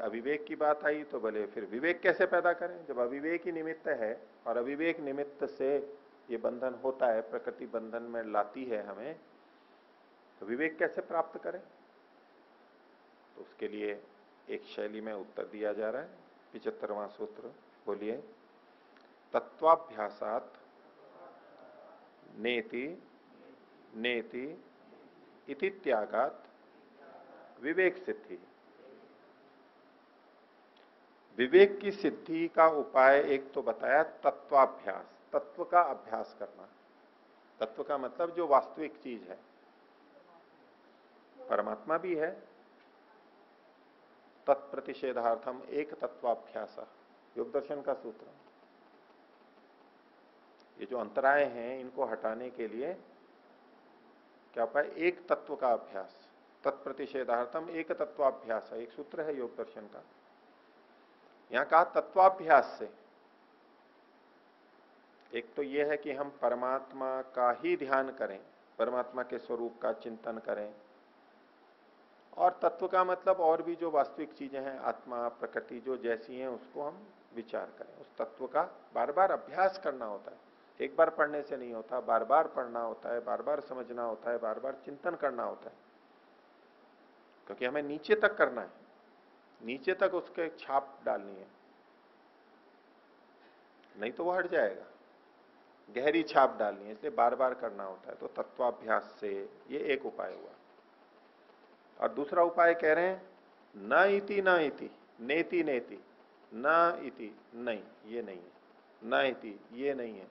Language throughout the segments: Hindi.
अविवेक की बात आई तो बोले फिर विवेक कैसे पैदा करें, जब अविवेक ही निमित्त है और अविवेक निमित्त से ये बंधन होता है, प्रकृति बंधन में लाती है हमें, तो विवेक कैसे प्राप्त करें। तो उसके लिए एक शैली में उत्तर दिया जा रहा है। 75वां सूत्र बोलिए, तत्वाभ्यासात नेति नेति इति त्यागात विवेक सिद्धि। विवेक की सिद्धि का उपाय एक तो बताया तत्वाभ्यास, तत्व का अभ्यास करना। तत्व का मतलब जो वास्तविक चीज है, परमात्मा भी है। तत्प्रतिषेधार्थम एक तत्वाभ्यास, योग दर्शन का सूत्र। ये जो अंतराय हैं इनको हटाने के लिए क्या उपाय, एक तत्व का अभ्यास। तत्प्रतिषेधार्थम एक तत्वाभ्यास, एक सूत्र है योग दर्शन का। यहां कहा तत्वाभ्यास से। एक तो यह है कि हम परमात्मा का ही ध्यान करें, परमात्मा के स्वरूप का चिंतन करें, और तत्व का मतलब और भी जो वास्तविक चीजें हैं, आत्मा प्रकृति जो जैसी हैं, उसको हम विचार करें। उस तत्व का बार बार अभ्यास करना होता है। एक बार पढ़ने से नहीं होता, बार बार पढ़ना होता है, बार बार समझना होता है, बार बार चिंतन करना होता है, क्योंकि हमें नीचे तक करना है, नीचे तक उसके छाप डालनी है, नहीं तो वो हट जाएगा। गहरी छाप डालनी है, इसलिए बार बार करना होता है। तो तत्वाभ्यास से ये एक उपाय हुआ। और दूसरा उपाय कह रहे हैं न इति न इति नेति नेति, न इति नहीं, ये नहीं है, न इति ये नहीं है,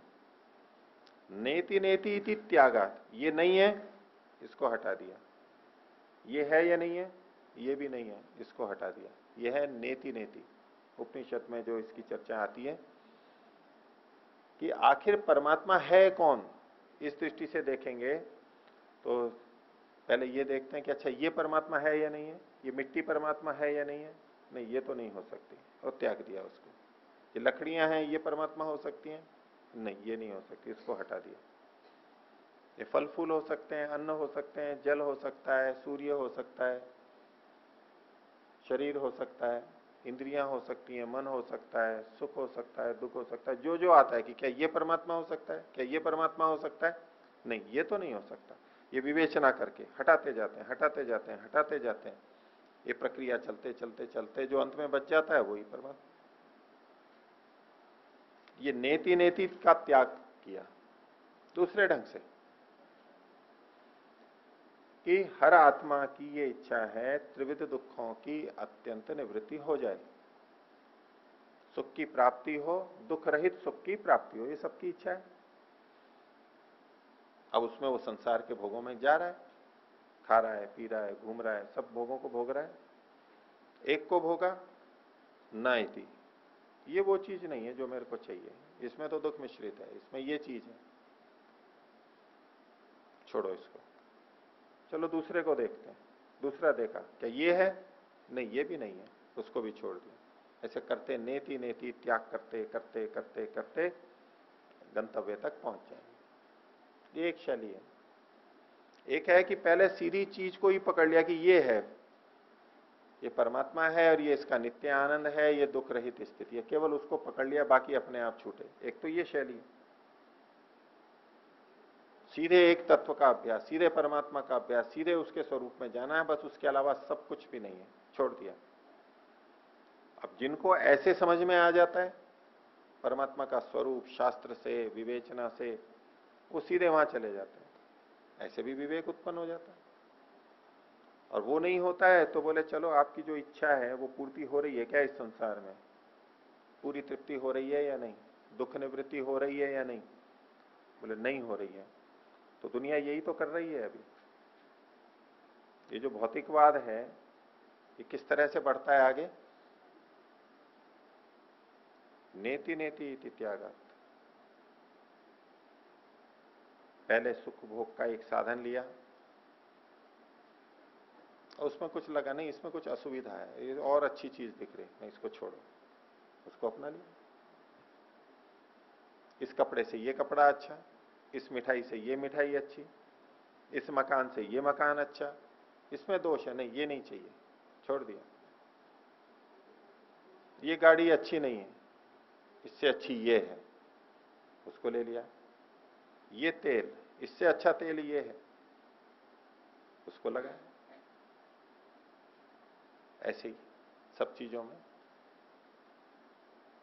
नेति नेति इति त्यागात ये नहीं है, इसको हटा दिया। ये है या नहीं है, ये भी नहीं है, इसको हटा दिया। ये है नेति नेति। उपनिषद में जो इसकी चर्चा आती है कि आखिर परमात्मा है कौन, इस दृष्टि से देखेंगे तो पहले ये देखते हैं कि अच्छा ये परमात्मा है या नहीं है, ये मिट्टी परमात्मा है या नहीं है, नहीं ये तो नहीं हो सकती, और त्याग दिया उसको। ये लकड़ियां हैं, ये परमात्मा हो सकती हैं, नहीं ये नहीं हो सकती, इसको हटा दिया। ये फल फूल हो सकते हैं, अन्न हो सकते हैं, जल हो सकता है, सूर्य हो सकता है, शरीर हो सकता है, इंद्रियां हो सकती हैं, मन हो सकता है, सुख हो सकता है, दुख हो सकता है, जो जो आता है कि क्या ये परमात्मा हो सकता है, क्या ये परमात्मा हो सकता है, नहीं ये तो नहीं हो सकता। ये विवेचना करके हटाते जाते हैं, हटाते जाते हैं, हटाते जाते हैं। ये प्रक्रिया चलते चलते चलते जो अंत में बच जाता है वही परमात्मा। ये नेति नेति का त्याग किया दूसरे ढंग से कि हर आत्मा की ये इच्छा है त्रिविध दुखों की अत्यंत निवृत्ति हो जाए, सुख की प्राप्ति हो, दुख रहित सुख की प्राप्ति हो, ये सबकी इच्छा है। अब उसमें वो संसार के भोगों में जा रहा है, खा रहा है, पी रहा है, घूम रहा है, सब भोगों को भोग रहा है। एक को भोगा न इति, ये वो चीज नहीं है जो मेरे को चाहिए, इसमें तो दुख मिश्रित है, इसमें ये चीज है, छोड़ो इसको, चलो दूसरे को देखते हैं। दूसरा देखा, क्या ये है, नहीं ये भी नहीं है, उसको भी छोड़ दिया। ऐसे करते नेति नेति त्याग करते करते करते करते गंतव्य तक पहुंच जाएंगे। ये एक शैली है। एक है कि पहले सीधी चीज को ही पकड़ लिया कि ये है, ये परमात्मा है और ये इसका नित्य आनंद है, ये दुख रहित स्थिति है, केवल उसको पकड़ लिया, बाकी अपने आप छूटे। एक तो ये शैली है, सीधे एक तत्व का अभ्यास, सीधे परमात्मा का अभ्यास, सीधे उसके स्वरूप में जाना है, बस उसके अलावा सब कुछ भी नहीं है, छोड़ दिया। अब जिनको ऐसे समझ में आ जाता है परमात्मा का स्वरूप शास्त्र से विवेचना से, वो सीधे वहां चले जाते हैं, ऐसे भी विवेक उत्पन्न हो जाता है। और वो नहीं होता है तो बोले चलो आपकी जो इच्छा है वो पूर्ति हो रही है क्या, इस संसार में पूरी तृप्ति हो रही है या नहीं, दुख निवृत्ति हो रही है या नहीं, बोले नहीं हो रही है। तो दुनिया यही तो कर रही है अभी। ये जो भौतिकवाद है ये किस तरह से बढ़ता है आगे, नेति नेति इति त्यागात। पहले सुख भोग का एक साधन लिया और उसमें कुछ लगा नहीं, इसमें कुछ असुविधा है, ये और अच्छी चीज दिख रही, नहीं इसको छोड़ो, उसको अपना लिया। इस कपड़े से ये कपड़ा अच्छा, इस मिठाई से ये मिठाई अच्छी, इस मकान से ये मकान अच्छा, इसमें दोष है, नहीं ये नहीं चाहिए, छोड़ दिया। ये गाड़ी अच्छी नहीं है, इससे अच्छी ये है, उसको ले लिया। ये तेल, इससे अच्छा तेल ये है, उसको लगाया। ऐसे ही सब चीजों में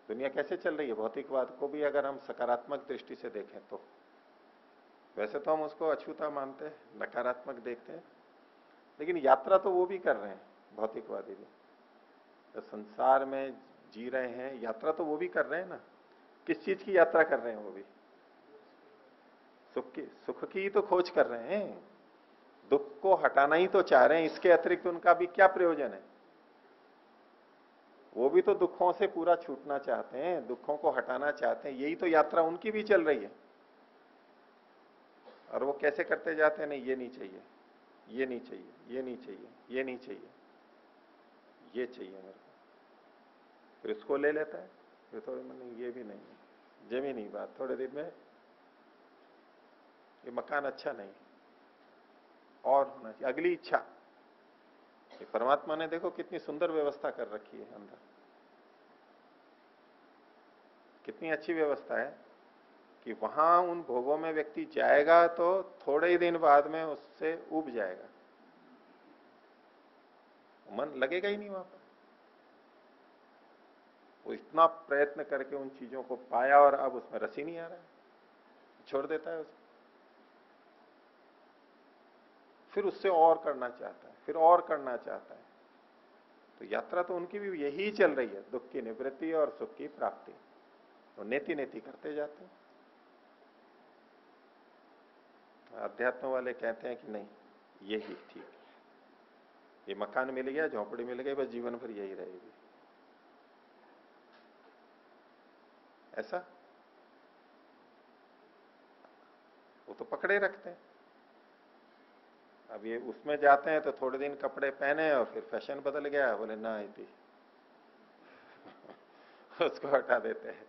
दुनिया कैसे चल रही है। भौतिकवाद को भी अगर हम सकारात्मक दृष्टि से देखें तो, वैसे तो हम उसको अछूता मानते हैं, नकारात्मक देखते हैं, लेकिन यात्रा तो वो भी कर रहे हैं भौतिकवादी भी। तो संसार में जी रहे हैं, यात्रा तो वो भी कर रहे हैं ना। किस चीज की यात्रा कर रहे हैं वो भी? सुख की ही तो खोज कर रहे हैं। दुख को हटाना ही तो चाह रहे हैं, इसके अतिरिक्त उनका भी क्या प्रयोजन है? वो भी तो दुखों से पूरा छूटना चाहते हैं, दुखों को हटाना चाहते हैं, यही तो यात्रा उनकी भी चल रही है। और वो कैसे करते जाते हैं? नहीं, ये नहीं चाहिए, ये नहीं चाहिए, ये नहीं चाहिए, ये नहीं चाहिए, ये चाहिए मेरे को। फिर इसको ले लेता है, फिर थोड़े में नहीं, ये भी नहीं है, जमी नहीं बात, थोड़े दिन में ये मकान अच्छा नहीं, और होना चाहिए, अगली इच्छा। ये परमात्मा ने देखो कितनी सुंदर व्यवस्था कर रखी है अंदर, कितनी अच्छी व्यवस्था है कि वहां उन भोगों में व्यक्ति जाएगा तो थोड़े ही दिन बाद में उससे उब जाएगा, मन लगेगा ही नहीं वहां पर। वो इतना प्रयत्न करके उन चीजों को पाया और अब उसमें रस ही नहीं आ रहा है, छोड़ देता है उसको। फिर उससे और करना चाहता है, फिर और करना चाहता है। तो यात्रा तो उनकी भी यही चल रही है, दुख की निवृत्ति और सुख की प्राप्ति। तो नेति नेति करते जाते हैं। अध्यात्म वाले कहते हैं कि नहीं, यही ठीक है, ये मकान मिल गया, झोपड़ी मिल गई, बस जीवन भर यही रहेगी। ऐसा वो तो पकड़े रखते हैं। अब ये उसमें जाते हैं तो थोड़े दिन कपड़े पहने और फिर फैशन बदल गया, बोले ना इति उसको हटा देते हैं।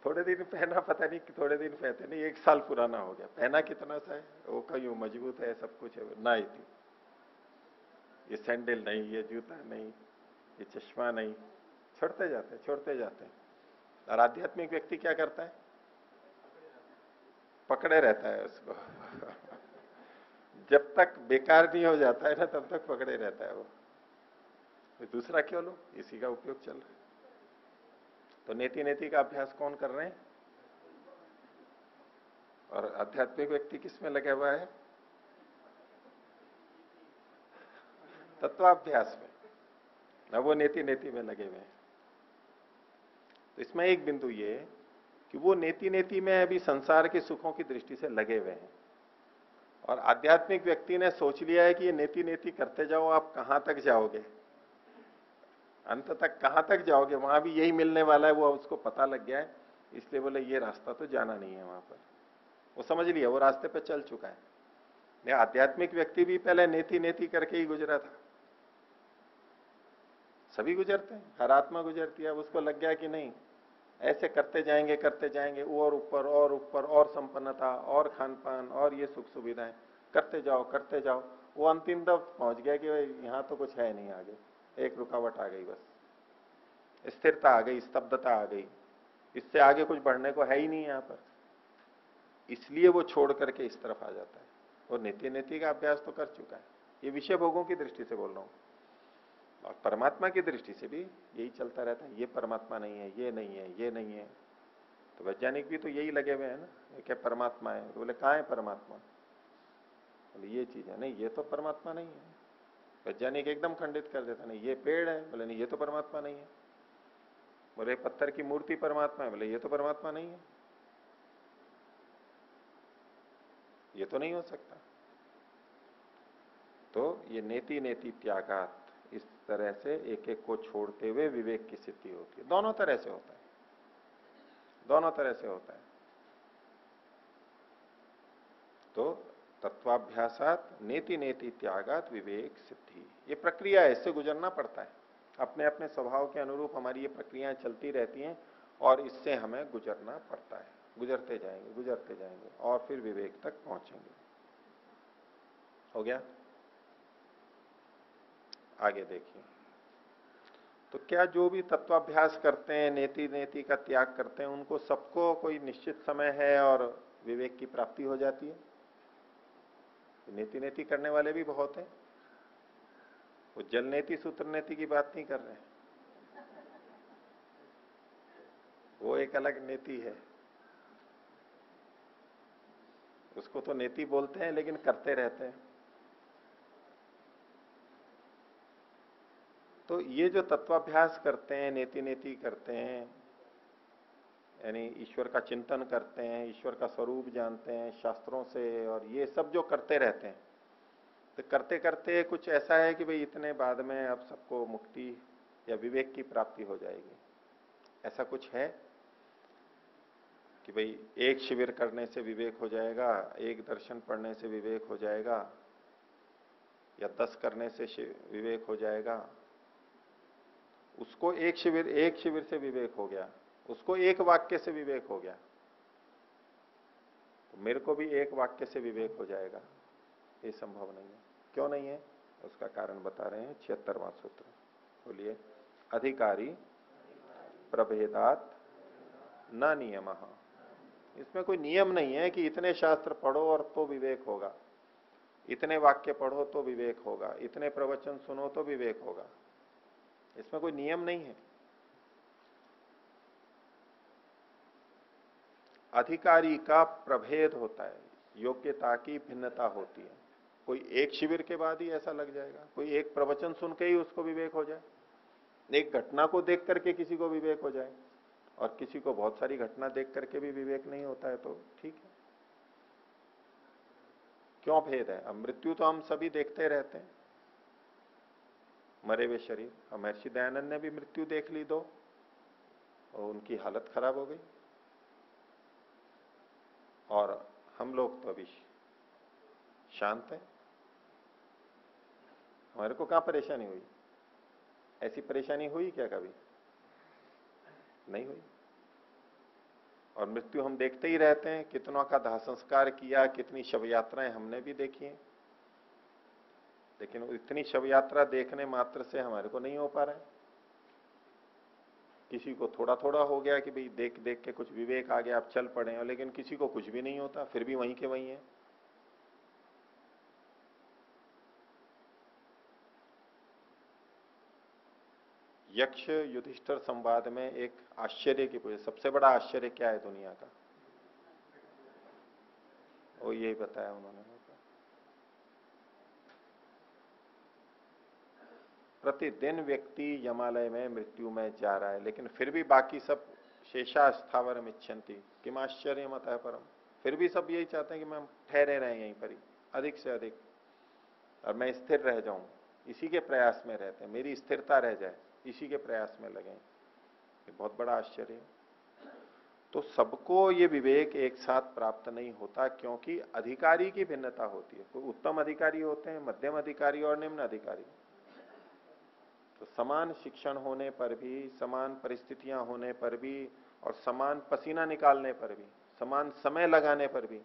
थोड़े दिन पहना, पता नहीं कि थोड़े दिन पहनते नहीं, 1 साल पुराना हो गया, पहना कितना सा है वो, कहीं मजबूत है, सब कुछ है, ना इति। ये सैंडल नहीं, ये जूता नहीं, ये चश्मा नहीं, छोड़ते जाते हैं, छोड़ते जाते हैं। और आध्यात्मिक व्यक्ति क्या करता है? पकड़े रहता है उसको जब तक बेकार नहीं हो जाता है ना, तब तक पकड़े रहता है वो। तो दूसरा क्यों लो, इसी का उपयोग चल रहा है। तो नेति नेति का अभ्यास कौन कर रहे हैं? और आध्यात्मिक व्यक्ति किसमें लगा हुआ है? तत्वाभ्यास में। अब वो नेति नेति में लगे हुए हैं। तो इसमें एक बिंदु ये कि वो नेति नेति में अभी संसार के सुखों की दृष्टि से लगे हुए हैं, और आध्यात्मिक व्यक्ति ने सोच लिया है कि ये नेति नेति करते जाओ, आप कहां तक जाओगे, अंत तक कहां तक जाओगे, वहां भी यही मिलने वाला है, वो उसको पता लग गया है। इसलिए बोले ये रास्ता तो जाना नहीं है वहां पर। वो समझ लिया, वो रास्ते पे चल चुका है। नहीं, आध्यात्मिक व्यक्ति भी पहले नेति नेति करके ही गुजरा था। सभी गुजरते हैं, हर आत्मा गुजरती है। उसको लग गया कि नहीं, ऐसे करते जाएंगे, और ऊपर और ऊपर, और संपन्नता, और खान पान, और ये सुख सुविधाएं, करते जाओ करते जाओ। वो अंतिम तक पहुंच गया कि यहाँ तो कुछ है नहीं आगे, एक रुकावट आ गई, बस स्थिरता आ गई, स्तब्धता आ गई, इससे आगे कुछ बढ़ने को है ही नहीं यहाँ पर। इसलिए वो छोड़ करके इस तरफ आ जाता है। और नीति नीति का अभ्यास तो कर चुका है। ये विषय भोगों की दृष्टि से बोल रहा हूं, और परमात्मा की दृष्टि से भी यही चलता रहता है। ये परमात्मा नहीं है, ये नहीं है, ये नहीं है। तो वैज्ञानिक भी तो यही लगे हुए हैं ना, ये क्या परमात्मा है? तो बोले कहाँ है परमात्मा? बोले ये चीज है, नहीं ये तो परमात्मा नहीं है। वैज्ञानिक एकदम खंडित कर देता, नहीं ये पेड़ है, बोले नहीं ये तो परमात्मा नहीं है। बोले पत्थर की मूर्ति परमात्मा है, बोले ये तो परमात्मा नहीं है, ये तो नहीं हो सकता। तो ये नेति नेति त्यागात, इस तरह से एक एक को छोड़ते हुए विवेक की सिद्धि होती है। दोनों तरह से होता है, दोनों तरह से होता है। तो तत्वाभ्यासात नेति नेति त्यागात विवेक सिद्धि, ये प्रक्रिया है, इससे गुजरना पड़ता है। अपने अपने स्वभाव के अनुरूप हमारी ये प्रक्रियाएं चलती रहती हैं, और इससे हमें गुजरना पड़ता है। गुजरते जाएंगे और फिर विवेक तक पहुंचेंगे। हो गया? आगे देखिए, तो क्या जो भी तत्वाभ्यास करते हैं, नेति नेति का त्याग करते हैं, उनको सबको कोई निश्चित समय है और विवेक की प्राप्ति हो जाती है? नेति नेति करने वाले भी बहुत हैं। वो जल नेति सूत्र नेति की बात नहीं कर रहे हैं, वो एक अलग नेति है, उसको तो नेति बोलते हैं लेकिन करते रहते हैं। तो ये जो तत्वाभ्यास करते हैं, नेति नेति करते हैं, यानी ईश्वर का चिंतन करते हैं, ईश्वर का स्वरूप जानते हैं शास्त्रों से, और ये सब जो करते रहते हैं, तो करते करते कुछ ऐसा है कि भाई इतने बाद में अब सबको मुक्ति या विवेक की प्राप्ति हो जाएगी, ऐसा कुछ है कि भाई एक शिविर करने से विवेक हो जाएगा, एक दर्शन पढ़ने से विवेक हो जाएगा, या 10 करने से विवेक हो जाएगा? उसको एक शिविर से विवेक हो गया, उसको एक वाक्य से विवेक हो गया, तो मेरे को भी एक वाक्य से विवेक हो जाएगा? ये संभव नहीं है। क्यों नहीं है? उसका कारण बता रहे हैं 76वां सूत्र। बोलिए। अधिकारी प्रभेदात न नियमः। इसमें कोई नियम नहीं है कि इतने शास्त्र पढ़ो और तो विवेक होगा, इतने वाक्य पढ़ो तो विवेक होगा, इतने प्रवचन सुनो तो विवेक होगा। इसमें कोई नियम नहीं है। अधिकारी का प्रभेद होता है, योग्यता की भिन्नता होती है। कोई एक शिविर के बाद ही ऐसा लग जाएगा, कोई एक प्रवचन सुन के ही उसको विवेक हो जाए, एक घटना को देख करके किसी को विवेक हो जाए, और किसी को बहुत सारी घटना देख करके भी विवेक नहीं होता है, तो ठीक है। क्यों भेद है? अब मृत्यु तो हम सभी देखते रहते हैं, मरे हुए शरीर। अब महर्षि दयानंद ने भी मृत्यु देख ली 2, और उनकी हालत खराब हो गई, और हम लोग तो अभी शांत हैं। हमारे को कहां परेशानी हुई? ऐसी परेशानी हुई क्या कभी? नहीं हुई। और मृत्यु हम देखते ही रहते हैं, कितनों का दाह संस्कार किया, कितनी शव यात्राएं हमने भी देखी हैं, लेकिन इतनी शव यात्रा देखने मात्र से हमारे को नहीं हो पा रहा है। किसी को थोड़ा थोड़ा हो गया कि भाई देख देख के कुछ विवेक आ गया, आप चल पड़े, और लेकिन किसी को कुछ भी नहीं होता, फिर भी वहीं के वहीं है। यक्ष युधिष्ठिर संवाद में एक आश्चर्य की पूछे, सबसे बड़ा आश्चर्य क्या है दुनिया का? वो यही बताया उन्होंने। प्रतिदिन व्यक्ति यमालय में मृत्यु में जा रहा है, लेकिन फिर भी बाकी सब शेषा स्थावरम इच्छन्ति किम आश्चर्यम अतः परम। फिर भी सब यही चाहते हैं कि मैं ठहरे रहे यहीं पर ही, अधिक से अधिक, और मैं स्थिर रह जाऊं, इसी के प्रयास में रहते हैं, मेरी स्थिरता रह जाए, इसी के प्रयास में लगे। ये बहुत बड़ा आश्चर्य है। तो सबको ये विवेक एक साथ प्राप्त नहीं होता, क्योंकि अधिकारी की भिन्नता होती है। कोई उत्तम अधिकारी होते हैं, मध्यम अधिकारी और निम्न अधिकारी। तो समान शिक्षण होने पर भी, समान परिस्थितियां होने पर भी, और समान पसीना निकालने पर भी, समान समय लगाने पर भी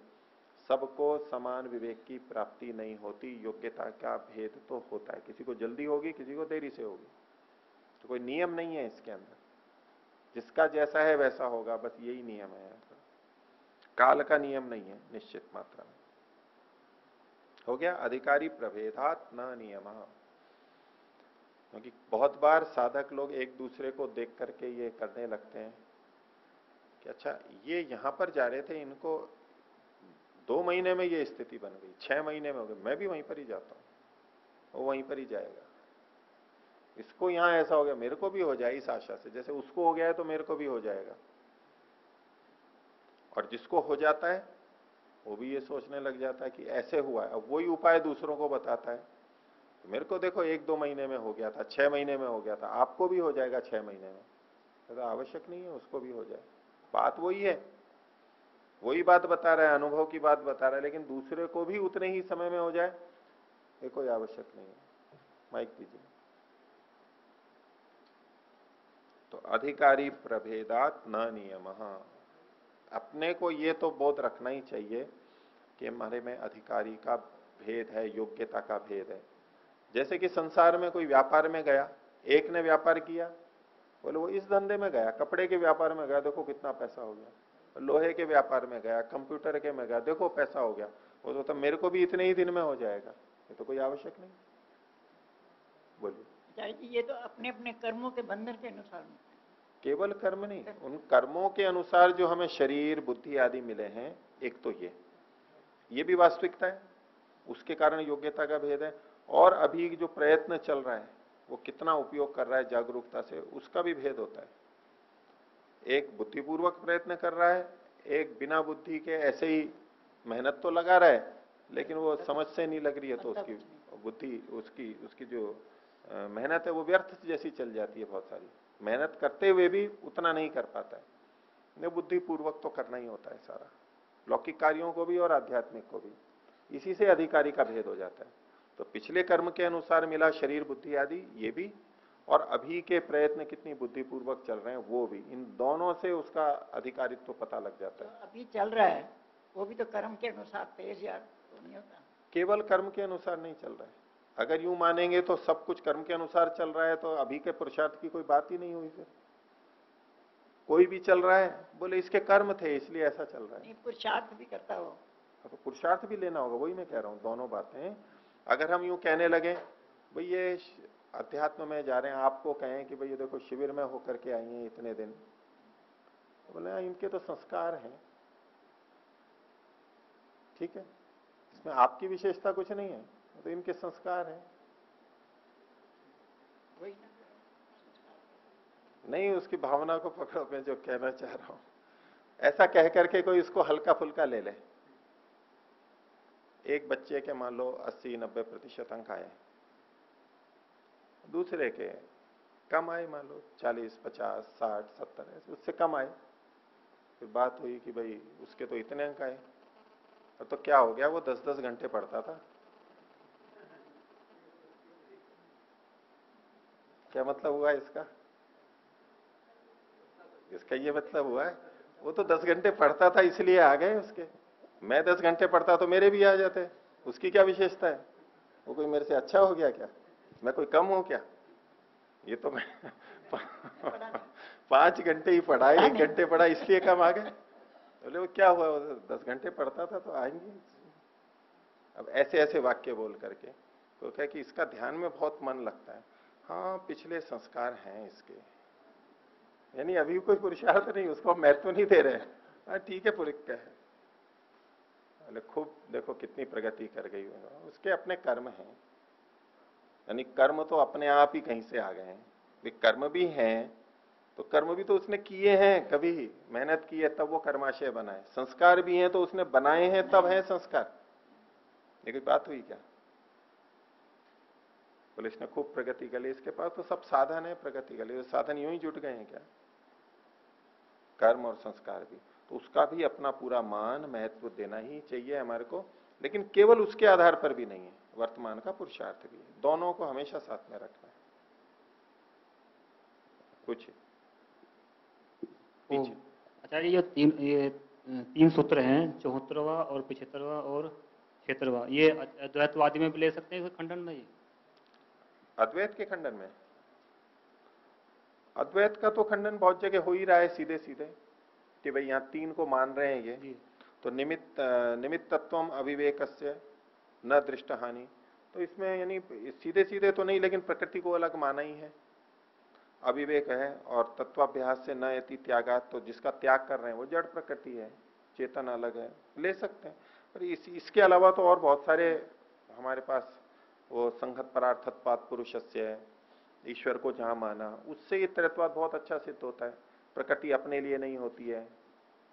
सबको समान विवेक की प्राप्ति नहीं होती। योग्यता का भेद तो होता है, किसी को जल्दी होगी, किसी को देरी से होगी। तो कोई नियम नहीं है इसके अंदर, जिसका जैसा है वैसा होगा, बस यही नियम है। काल का नियम नहीं है निश्चित मात्रा में। हो गया। अधिकारी प्रभेदात न नियम। क्योंकि बहुत बार साधक लोग एक दूसरे को देख करके ये करने लगते हैं कि अच्छा ये यहां पर जा रहे थे, इनको 2 महीने में ये स्थिति बन गई, 6 महीने में हो गई, मैं भी वहीं पर ही जाता हूं, वो वहीं पर ही जाएगा। इसको यहां ऐसा हो गया, मेरे को भी हो जाए, इस आशा से, जैसे उसको हो गया है तो मेरे को भी हो जाएगा। और जिसको हो जाता है वो भी ये सोचने लग जाता है कि ऐसे हुआ है, अब वही उपाय दूसरों को बताता है। तो मेरे को देखो 1-2 महीने में हो गया था, 6 महीने में हो गया था, आपको भी हो जाएगा 6 महीने में। तो आवश्यक नहीं है उसको भी हो जाए, बात वही है, वही बात बता रहा है, अनुभव की बात बता रहा है, लेकिन दूसरे को भी उतने ही समय में हो जाए, ये कोई आवश्यक नहीं है। माइक दीजिए। तो अधिकारी प्रभेदात न नियम। अपने को ये तो बोध रखना ही चाहिए कि हमारे में अधिकारी का भेद है, योग्यता का भेद है। जैसे कि संसार में कोई व्यापार में गया, एक ने व्यापार किया, बोले वो इस धंधे में गया, कपड़े के व्यापार में गया, देखो कितना पैसा हो गया, लोहे के व्यापार में गया, कंप्यूटर के में गया, देखो पैसा हो गया, वो तो तब मेरे को भी इतने ही दिन में हो जाएगा, ये तो कोई आवश्यक नहीं। बोलिए। ये तो अपने अपने कर्मों के बंधन के अनुसार, केवल कर्म नहीं, उन कर्मों के अनुसार जो हमें शरीर बुद्धि आदि मिले हैं, एक तो ये भी वास्तविकता है, उसके कारण योग्यता का भेद है। और अभी जो प्रयत्न चल रहा है वो कितना उपयोग कर रहा है जागरूकता से, उसका भी भेद होता है। एक बुद्धिपूर्वक प्रयत्न कर रहा है, एक बिना बुद्धि के ऐसे ही मेहनत तो लगा रहा है लेकिन वो समझ से नहीं लग रही है, तो उसकी बुद्धि उसकी उसकी जो मेहनत है वो व्यर्थ जैसी चल जाती है। बहुत सारी मेहनत करते हुए भी उतना नहीं कर पाता है। बुद्धिपूर्वक तो करना ही होता है सारा, लौकिक कार्यों को भी और आध्यात्मिक को भी। इसी से अधिकारी का भेद हो जाता है। तो पिछले कर्म के अनुसार मिला शरीर बुद्धि आदि, ये भी, और अभी के प्रयत्न कितनी बुद्धिपूर्वक चल रहे हैं वो भी, इन दोनों से उसका अधिकारित्व तो पता लग जाता है। तो अभी चल रहा है वो भी तो कर्म के अनुसार तेज या तो नहीं होता, केवल कर्म के अनुसार नहीं चल रहा है। अगर यूं मानेंगे तो सब कुछ कर्म के अनुसार चल रहा है तो अभी के पुरुषार्थ की कोई बात ही नहीं हुई। फिर कोई भी चल रहा है, बोले इसके कर्म थे इसलिए ऐसा चल रहा है, पुरुषार्थ भी करता हो तो पुरुषार्थ भी लेना होगा। वही मैं कह रहा हूं, दोनों बातें। अगर हम यूं कहने लगे भाई ये अध्यात्म में जा रहे हैं, आपको कहें कि भाई ये देखो शिविर में होकर के आई हैं इतने दिन, तो बोले इनके तो संस्कार हैं, ठीक है, इसमें आपकी विशेषता कुछ नहीं है, तो इनके संस्कार हैं। नहीं, उसकी भावना को पकड़ो, मैं जो कहना चाह रहा हूं। ऐसा कह करके कोई इसको हल्का फुल्का ले ले। एक बच्चे के मान लो 80-90% अंक आए, दूसरे के कम आए, मान लो 40, 50, 60, 70, उससे कम आए। फिर बात हुई कि भाई उसके तो इतने अंक आए, तो क्या हो गया, वो 10-10 घंटे पढ़ता था। क्या मतलब हुआ इसका? इसका ये मतलब हुआ है वो तो 10 घंटे पढ़ता था इसलिए आ गए उसके। मैं 10 घंटे पढ़ता तो मेरे भी आ जाते। उसकी क्या विशेषता है? वो कोई मेरे से अच्छा हो गया क्या? मैं कोई कम हूं क्या? ये तो मैं 5 घंटे ही पढ़ा, 1 घंटे पढ़ा इसलिए कम आ गए। बोले वो क्या हुआ, वो 10 घंटे पढ़ता था तो आएंगे। अब ऐसे ऐसे वाक्य बोल करके तो क्या कि इसका ध्यान में बहुत मन लगता है। हाँ, पिछले संस्कार हैं इसके, यानी अभी कोई पुरुषार्थ नहीं, उसको महत्व तो नहीं दे रहे। हाँ ठीक है, पुरुष है, खूब देखो कितनी प्रगति कर गई, उसके अपने कर्म हैं। यानी कर्म तो अपने आप ही कहीं से आ गए हैं। कर्म भी हैं तो कर्म भी तो उसने किए हैं, कभी मेहनत की है तब वो कर्माशय बनाए। संस्कार भी हैं तो उसने बनाए हैं तब है संस्कार। ये कोई बात हुई क्या? बोले इसने खूब प्रगति कर ली, इसके पास तो सब साधन है प्रगति कर ली। साधन यूं ही जुट गए हैं क्या? कर्म और संस्कार भी, तो उसका भी अपना पूरा मान महत्व देना ही चाहिए हमारे को। लेकिन केवल उसके आधार पर भी नहीं है, वर्तमान का पुरुषार्थ भी है। दोनों को हमेशा साथ में रखना है। कुछ पीछे आचार्य ये तीन सूत्र हैं, 74वां और 75वां और 76वां, ये अद्वैतवादी में भी ले सकते हैं खंडन में? अद्वैत के खंडन में, अद्वैत का तो खंडन बहुत जगह हो ही रहा है सीधे सीधे, कि भाई यहाँ 3 को मान रहे हैं ये। तो निमित्तत्वम अविवेकस्य न दृष्ट हानि, तो इसमें यानी सीधे सीधे तो नहीं, लेकिन प्रकृति को अलग माना ही है। अविवेक है और तत्वाभ्यास से न यति त्यागात, तो जिसका त्याग कर रहे हैं वो जड़ प्रकृति है, चेतन अलग है, ले सकते हैं। पर इसके अलावा तो और बहुत सारे हमारे पास, वो संघत परार्थत्वात् पुरुषस्य, ईश्वर को जहां माना, उससे ये त्रैत्ववाद बहुत अच्छा सिद्ध होता है। प्रकृति अपने लिए नहीं होती है,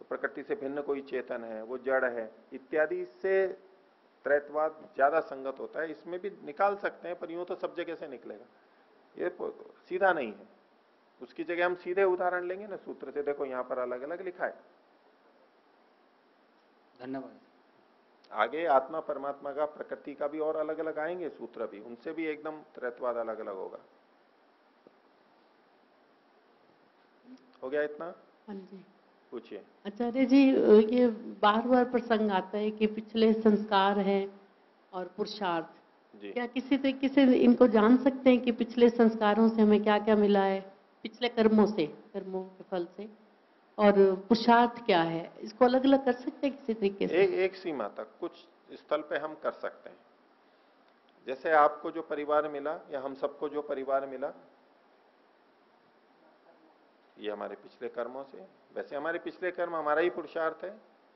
तो प्रकृति से भिन्न कोई चेतन है, वो जड़ है, इत्यादि से त्रैत्ववाद ज्यादा संगत होता है। इसमें भी निकाल सकते हैं, पर यूं तो सब जगह से निकलेगा, ये सीधा नहीं है। उसकी जगह हम सीधे उदाहरण लेंगे ना सूत्र से, देखो यहां पर अलग अलग लिखा है। धन्यवाद। आगे आत्मा परमात्मा का, प्रकृति का भी और अलग अलग आएंगे सूत्र भी, उनसे भी एकदम त्रैत्ववाद अलग अलग होगा। हो गया इतना? हाँ जी। पूछिए आचार्य जी, ये बार बार प्रसंग आता है कि पिछले संस्कार हैं और पुरुषार्थ, जी क्या किसी तरीके से इनको जान सकते हैं कि पिछले संस्कारों से हमें क्या क्या मिला है, पिछले कर्मों से, कर्मों के फल से, और पुरुषार्थ क्या है, इसको अलग अलग कर सकते हैं किसी तरीके से? एक सीमा तक कुछ स्थल पे हम कर सकते हैं। जैसे आपको जो परिवार मिला या हम सबको जो परिवार मिला, ये हमारे पिछले कर्मों से, वैसे हमारे पिछले कर्म हमारा ही पुरुषार्थ है,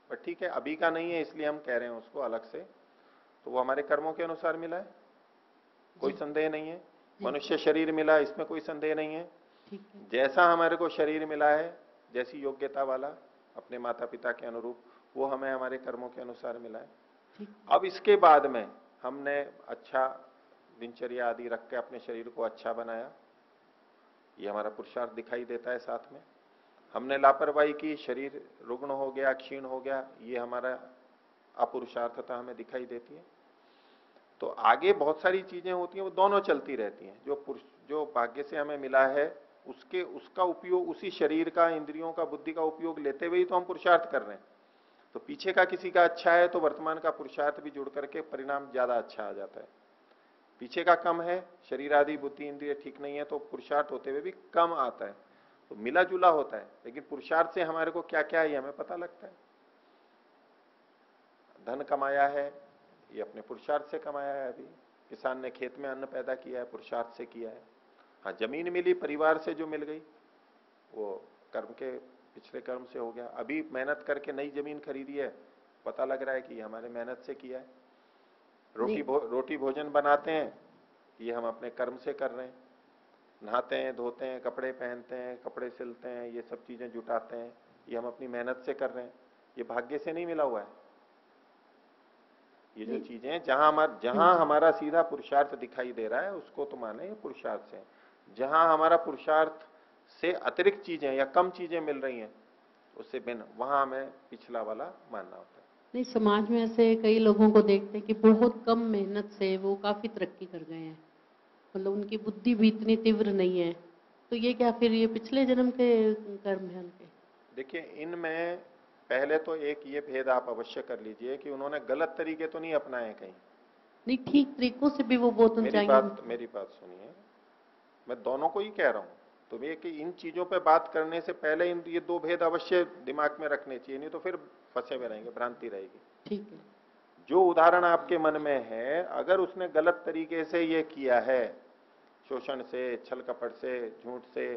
पर ठीक है अभी का नहीं है इसलिए हम कह रहे हैं उसको अलग से, तो वो हमारे कर्मों के अनुसार मिला है, कोई संदेह नहीं है। मनुष्य शरीर मिला, इसमें कोई संदेह नहीं है। ठीक है। जैसा हमारे को शरीर मिला है, जैसी योग्यता वाला अपने माता पिता के अनुरूप, वो हमें हमारे कर्मों के अनुसार मिला है। ठीक। अब इसके बाद में हमने अच्छा दिनचर्या आदि रख के अपने शरीर को अच्छा बनाया, ये हमारा पुरुषार्थ दिखाई देता है। साथ में हमने लापरवाही की, शरीर रुग्ण हो गया, क्षीण हो गया, ये हमारा अपुरुषार्थता हमें दिखाई देती है। तो आगे बहुत सारी चीजें होती हैं, वो दोनों चलती रहती हैं। जो भाग्य से हमें मिला है उसका उपयोग, उसी शरीर का, इंद्रियों का, बुद्धि का उपयोग लेते हुए ही तो हम पुरुषार्थ कर रहे हैं। तो पीछे का किसी का अच्छा है तो वर्तमान का पुरुषार्थ भी जुड़ करके परिणाम ज्यादा अच्छा आ जाता है। पीछे का कम है, शरीर आदि बुद्धि इंद्रिय ठीक नहीं है, तो पुरुषार्थ होते हुए भी कम आता है। तो मिला जुला होता है, लेकिन पुरुषार्थ से हमारे को क्या क्या है ये हमें पता लगता है। धन कमाया है, ये अपने पुरुषार्थ से कमाया है। अभी किसान ने खेत में अन्न पैदा किया है, पुरुषार्थ से किया है। हाँ, जमीन मिली परिवार से जो मिल गई, वो कर्म के पिछले कर्म से हो गया। अभी मेहनत करके नई जमीन खरीदी है, पता लग रहा है कि हमारे मेहनत से किया है। रोटी भोजन बनाते हैं, ये हम अपने कर्म से कर रहे हैं। नहाते हैं, धोते हैं, कपड़े पहनते हैं, कपड़े सिलते हैं, ये सब चीजें जुटाते हैं, ये हम अपनी मेहनत से कर रहे हैं। ये भाग्य से नहीं मिला हुआ है। ये जो चीजें जहां हमारा सीधा पुरुषार्थ दिखाई दे रहा है उसको तो माने ये पुरुषार्थ से। जहां हमारा पुरुषार्थ से अतिरिक्त चीजें या कम चीजें मिल रही हैं उससे बिन, वहां हमें पिछला वाला मानना होता है। नहीं, समाज में ऐसे कई लोगों को देखते हैं कि बहुत कम मेहनत से वो काफी तरक्की कर गए हैं, मतलब उनकी बुद्धि भी इतनी तीव्र नहीं है, तो ये क्या फिर ये पिछले जन्म के कर्म है उनके? देखिए, इनमें पहले तो एक ये भेद आप अवश्य कर लीजिए कि उन्होंने गलत तरीके तो नहीं अपनाए कहीं। नहीं, ठीक तरीकों से भी वो बहुत ऊंचाइयां। मेरी बात सुनिए, मैं दोनों को ही कह रहा हूं। तो ये कि इन चीजों पे बात करने से पहले ये दो भेद अवश्य दिमाग में रखने चाहिए, नहीं तो फिर फंसे हुए रहेंगे, भ्रांति रहेगी। ठीक है। जो उदाहरण आपके मन में है, अगर उसने गलत तरीके से ये किया है, शोषण से, छल कपट से, झूठ से,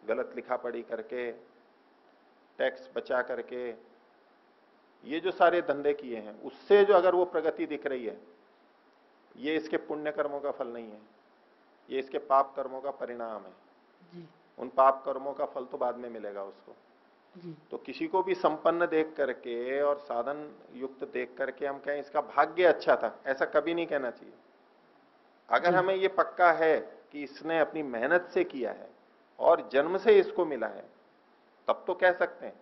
गलत लिखा पढ़ी करके, टैक्स बचा करके, ये जो सारे धंधे किए हैं, उससे जो अगर वो प्रगति दिख रही है, ये इसके पुण्य कर्मों का फल नहीं है, ये इसके पाप कर्मों का परिणाम है। जी। उन पाप कर्मों का फल तो बाद में मिलेगा उसको। जी। तो किसी को भी संपन्न देख करके और साधन युक्त देख करके हम कहें इसका भाग्य अच्छा था, ऐसा कभी नहीं कहना चाहिए। अगर हमें ये पक्का है कि इसने अपनी मेहनत से किया है और जन्म से इसको मिला है, तब तो कह सकते हैं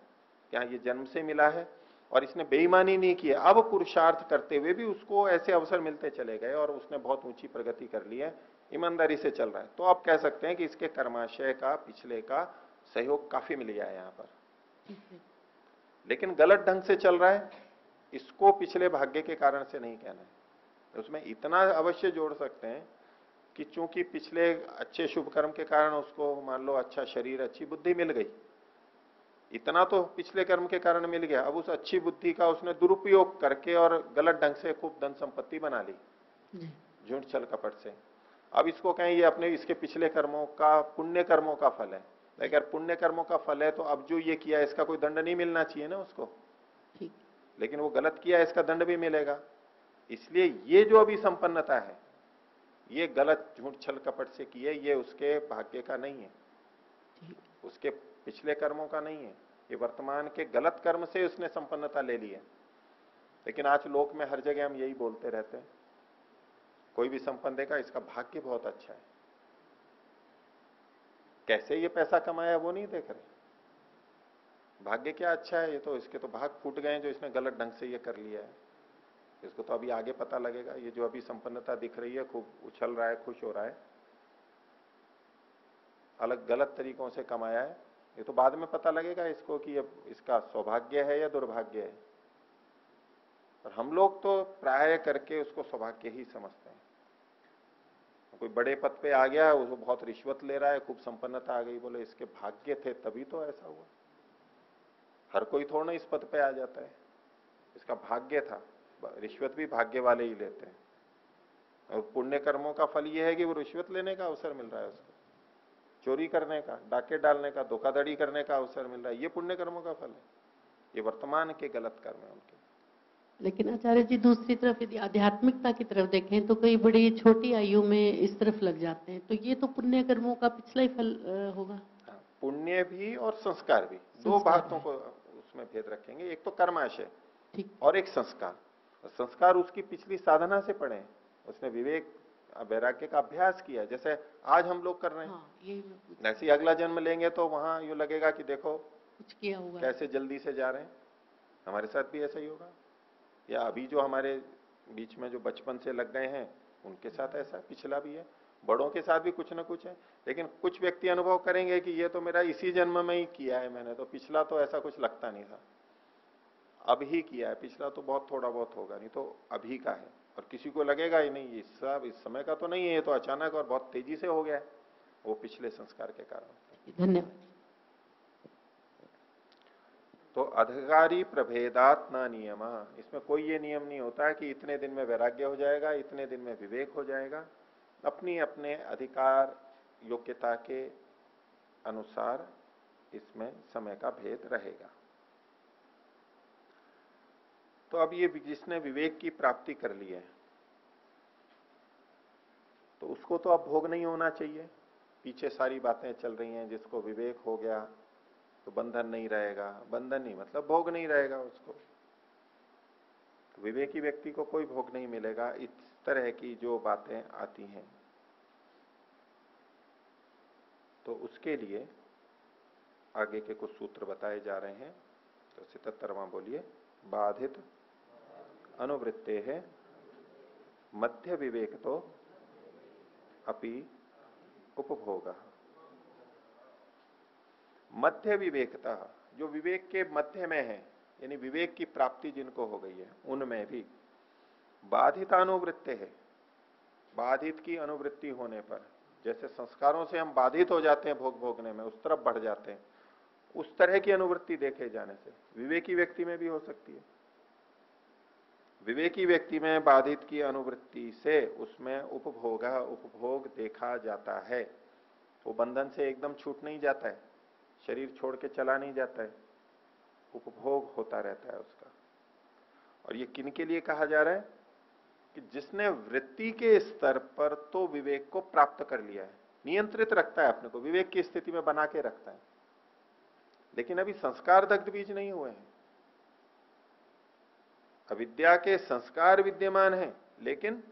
क्या ये जन्म से मिला है और इसने बेईमानी नहीं की है। अब पुरुषार्थ करते हुए भी उसको ऐसे अवसर मिलते चले गए और उसने बहुत ऊंची प्रगति कर ली है, ईमानदारी से चल रहा है, तो आप कह सकते हैं कि इसके कर्माशय का, पिछले का सहयोग काफी मिल गया है यहां पर। लेकिन गलत ढंग से चल रहा है, इसको पिछले भाग्य के कारण से नहीं कहना है। तो उसमें इतना अवश्य जोड़ सकते हैं कि चूंकि पिछले अच्छे शुभ कर्म के कारण उसको मान लो अच्छा शरीर, अच्छी बुद्धि मिल गई, इतना तो पिछले कर्म के कारण मिल गया। अब उस अच्छी बुद्धि का उसने दुरुपयोग करके और गलत ढंग से खूब धन संपत्ति बना ली, झूठ छल कपट से। अब इसको कहें ये अपने इसके पिछले कर्मों का, पुण्य कर्मों का फल है। अगर पुण्य कर्मों का फल है तो अब जो ये किया इसका कोई दंड नहीं मिलना चाहिए ना उसको, लेकिन वो गलत किया, इसका दंड भी मिलेगा। इसलिए ये जो अभी संपन्नता है, ये गलत झूठ छल कपट से की है, ये उसके भाग्य का नहीं है, उसके पिछले कर्मों का नहीं है, ये वर्तमान के गलत कर्म से उसने संपन्नता ले ली है। लेकिन आज लोक में हर जगह हम यही बोलते रहते हैं, कोई भी संपन्न देखा इसका भाग्य बहुत अच्छा है, कैसे ये पैसा कमाया वो नहीं देख रहे, भाग्य क्या अच्छा है, ये तो इसके तो भाग फूट गए जो इसने गलत ढंग से ये कर लिया है। इसको तो अभी आगे पता लगेगा, ये जो अभी संपन्नता दिख रही है, खूब उछल रहा है, खुश हो रहा है, अलग गलत तरीकों से कमाया है, ये तो बाद में पता लगेगा इसको कि ये इसका सौभाग्य है या दुर्भाग्य है। और हम लोग तो प्राय करके उसको सौभाग्य ही समझते हैं। कोई बड़े पद पे आ गया, वो बहुत रिश्वत ले रहा है, खूब संपन्नता आ गई, बोले इसके भाग्य थे तभी तो ऐसा हुआ। हर कोई थोड़ा ना इस पद पे आ जाता है, इसका भाग्य था। रिश्वत भी भाग्य वाले ही लेते हैं, और पुण्य कर्मों का फल ये है कि वो रिश्वत लेने का अवसर मिल रहा है उसको, चोरी करने का, डाके डालने का, धोखाधड़ी करने का अवसर मिल रहा है, ये पुण्य कर्मों का फल है। ये वर्तमान के गलत कर्म है उनके। लेकिन आचार्य जी दूसरी तरफ यदि आध्यात्मिकता की तरफ देखें तो कई बड़ी छोटी आयु में इस तरफ लग जाते हैं, तो ये तो पुण्य कर्मों का पिछला ही फल होगा। हाँ, पुण्य भी और संस्कार भी, दो संस्कार बातों है। को उसमें भेद रखेंगे। एक तो कर्माशय ठीक। और एक संस्कार। संस्कार उसकी पिछली साधना से पड़े, उसने विवेक वैराग्य का अभ्यास किया, जैसे आज हम लोग कर रहे हैं। हाँ, यही मैं पूछ ऐसे ही अगला जन्म लेंगे तो वहां यूं लगेगा कि देखो कुछ किया हुआ है। कैसे जल्दी से जा रहे हैं। हमारे साथ भी ऐसा ही होगा, या अभी जो हमारे बीच में जो बचपन से लग गए हैं उनके साथ ऐसा पिछला भी है, बड़ों के साथ भी कुछ ना कुछ है। लेकिन कुछ व्यक्ति अनुभव करेंगे कि ये तो मेरा इसी जन्म में ही किया है मैंने, तो पिछला तो ऐसा कुछ लगता नहीं था, अब ही किया है, पिछला तो बहुत थोड़ा बहुत होगा, नहीं तो अभी का है। और किसी को लगेगा ही नहीं, ये सब इस समय का तो नहीं है, ये तो अचानक और बहुत तेजी से हो गया है, वो पिछले संस्कार के कारण। धन्यवाद। तो अधिकारी प्रभेदात न नियम, इसमें कोई ये नियम नहीं होता है कि इतने दिन में वैराग्य हो जाएगा, इतने दिन में विवेक हो जाएगा। अपनी अपने अधिकार योग्यता के अनुसार इसमें समय का भेद रहेगा। तो अब ये जिसने विवेक की प्राप्ति कर ली है तो उसको तो अब भोग नहीं होना चाहिए। पीछे सारी बातें चल रही हैं, जिसको विवेक हो गया तो बंधन नहीं रहेगा, बंधन नहीं मतलब भोग नहीं रहेगा उसको। तो विवेकी व्यक्ति को कोई भोग नहीं मिलेगा, इस तरह की जो बातें आती हैं। तो उसके लिए आगे के कुछ सूत्र बताए जा रहे हैं। तो 77वां बोलिए, बाधित अनुवृत्ते है मध्य विवेक तो अपि उपभोग। मध्य विवेकता, जो विवेक के मध्य में है, यानी विवेक की प्राप्ति जिनको हो गई है, उनमें भी बाधित अनुवृत्ति है। बाधित की अनुवृत्ति होने पर, जैसे संस्कारों से हम बाधित हो जाते हैं भोग भोगने में, उस तरफ बढ़ जाते हैं, उस तरह की अनुवृत्ति देखे जाने से विवेकी व्यक्ति में भी हो सकती है। विवेकी व्यक्ति में बाधित की अनुवृत्ति से उसमें उपभोग देखा जाता है। वो बंधन से एकदम छूट नहीं जाता है, शरीर छोड़ के चला नहीं जाता है, उपभोग होता रहता है उसका। और ये किन के लिए कहा जा रहा है कि जिसने वृत्ति के स्तर पर तो विवेक को प्राप्त कर लिया है, नियंत्रित रखता है अपने को, विवेक की स्थिति में बना के रखता है, लेकिन अभी संस्कार दग्ध बीज नहीं हुए हैं। अविद्या के संस्कार विद्यमान हैं, लेकिन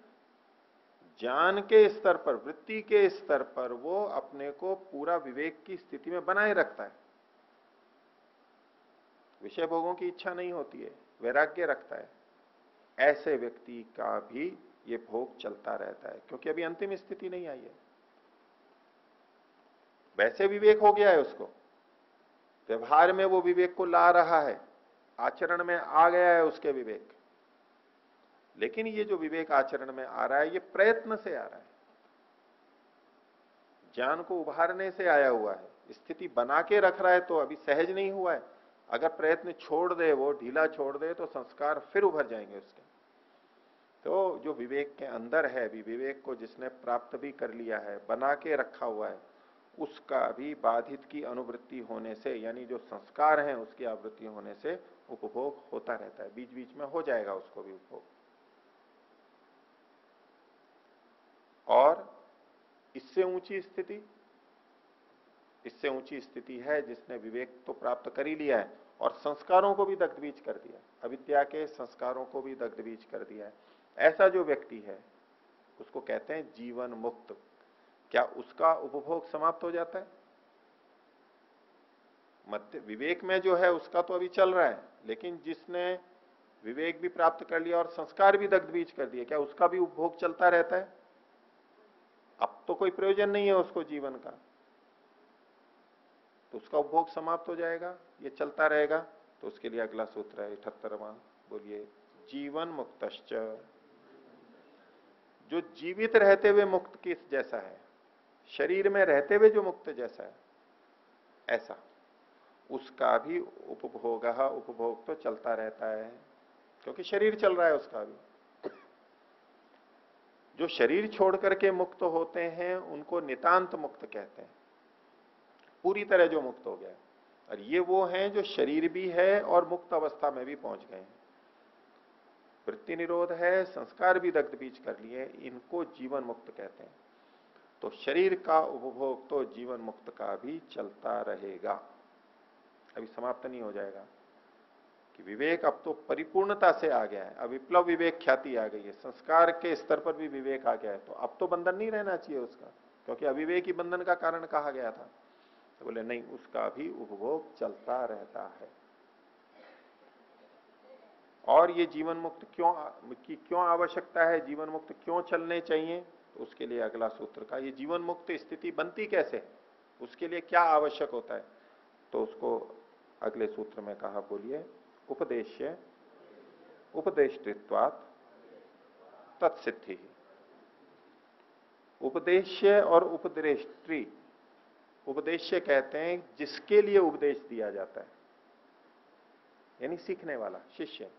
ज्ञान के स्तर पर, वृत्ति के स्तर पर वो अपने को पूरा विवेक की स्थिति में बनाए रखता है। विषय भोगों की इच्छा नहीं होती है, वैराग्य रखता है। ऐसे व्यक्ति का भी ये भोग चलता रहता है, क्योंकि अभी अंतिम स्थिति नहीं आई है। वैसे विवेक हो गया है उसको, व्यवहार में वो विवेक को ला रहा है, आचरण में आ गया है उसके विवेक। लेकिन ये जो विवेक आचरण में आ रहा है, ये प्रयत्न से आ रहा है, ज्ञान को उभारने से आया हुआ है, स्थिति बना के रख रहा है, तो अभी सहज नहीं हुआ है। अगर प्रयत्न छोड़ दे, वो ढीला छोड़ दे, तो संस्कार फिर उभर जाएंगे उसके। तो जो विवेक के अंदर है, अभी विवेक को जिसने प्राप्त भी कर लिया है, बना के रखा हुआ है, उसका भी बाधित की अनुवृत्ति होने से, यानी जो संस्कार हैं उसकी आवृत्ति होने से उपभोग होता रहता है, बीच बीच में हो जाएगा उसको भी उपभोग। और इससे ऊंची स्थिति है जिसने विवेक तो प्राप्त कर ही लिया है और संस्कारों को भी दग्धबीज कर दिया, अविद्या के संस्कारों को भी दग्धबीज कर दिया है। ऐसा जो व्यक्ति है उसको कहते हैं जीवन मुक्त। क्या उसका उपभोग समाप्त हो जाता है? मध्य विवेक में जो है उसका तो अभी चल रहा है, लेकिन जिसने विवेक भी प्राप्त कर लिया और संस्कार भी दग्धबीज कर दिया, क्या उसका भी उपभोग चलता रहता है? अब तो कोई प्रयोजन नहीं है उसको जीवन का, तो उसका उपभोग समाप्त हो जाएगा, ये चलता रहेगा। तो उसके लिए अगला सूत्र है 78वां, बोलिए, जीवन मुक्तश्च। जो जीवित रहते हुए मुक्त किस जैसा है, शरीर में रहते हुए जो मुक्त जैसा है ऐसा, उसका भी उपभोग तो चलता रहता है, क्योंकि शरीर चल रहा है उसका भी। जो शरीर छोड़ करके मुक्त होते हैं उनको नितांत मुक्त कहते हैं, पूरी तरह जो मुक्त हो गया है। और ये वो हैं जो शरीर भी है और मुक्त अवस्था में भी पहुंच गए हैं, वृत्ति निरोध है, संस्कार भी दग्ध बीज कर लिए, इनको जीवन मुक्त कहते हैं। तो शरीर का उपभोग तो जीवन मुक्त का भी चलता रहेगा, अभी समाप्त नहीं हो जाएगा। कि विवेक अब तो परिपूर्णता से आ गया है, अब विप्लव विवेक ख्याति आ गई है, संस्कार के स्तर पर भी विवेक आ गया है, तो अब तो बंधन नहीं रहना चाहिए उसका, क्योंकि अविवेक ही बंधन का कारण कहा गया था। तो बोले नहीं, उसका भी उपभोग चलता रहता है। और ये जीवन मुक्त क्यों आवश्यकता है, जीवन मुक्त क्यों चलने चाहिए, तो उसके लिए अगला सूत्र का, ये जीवन मुक्त स्थिति बनती कैसे, उसके लिए क्या आवश्यक होता है, तो उसको अगले सूत्र में कहा, बोलिए, उपदेश्य उपदेष्टृत्वात् तत्सिद्धि। उपदेश्य और उपदेष्टि, उपदेश्य कहते हैं जिसके लिए उपदेश दिया जाता है, यानी सीखने वाला शिष्य,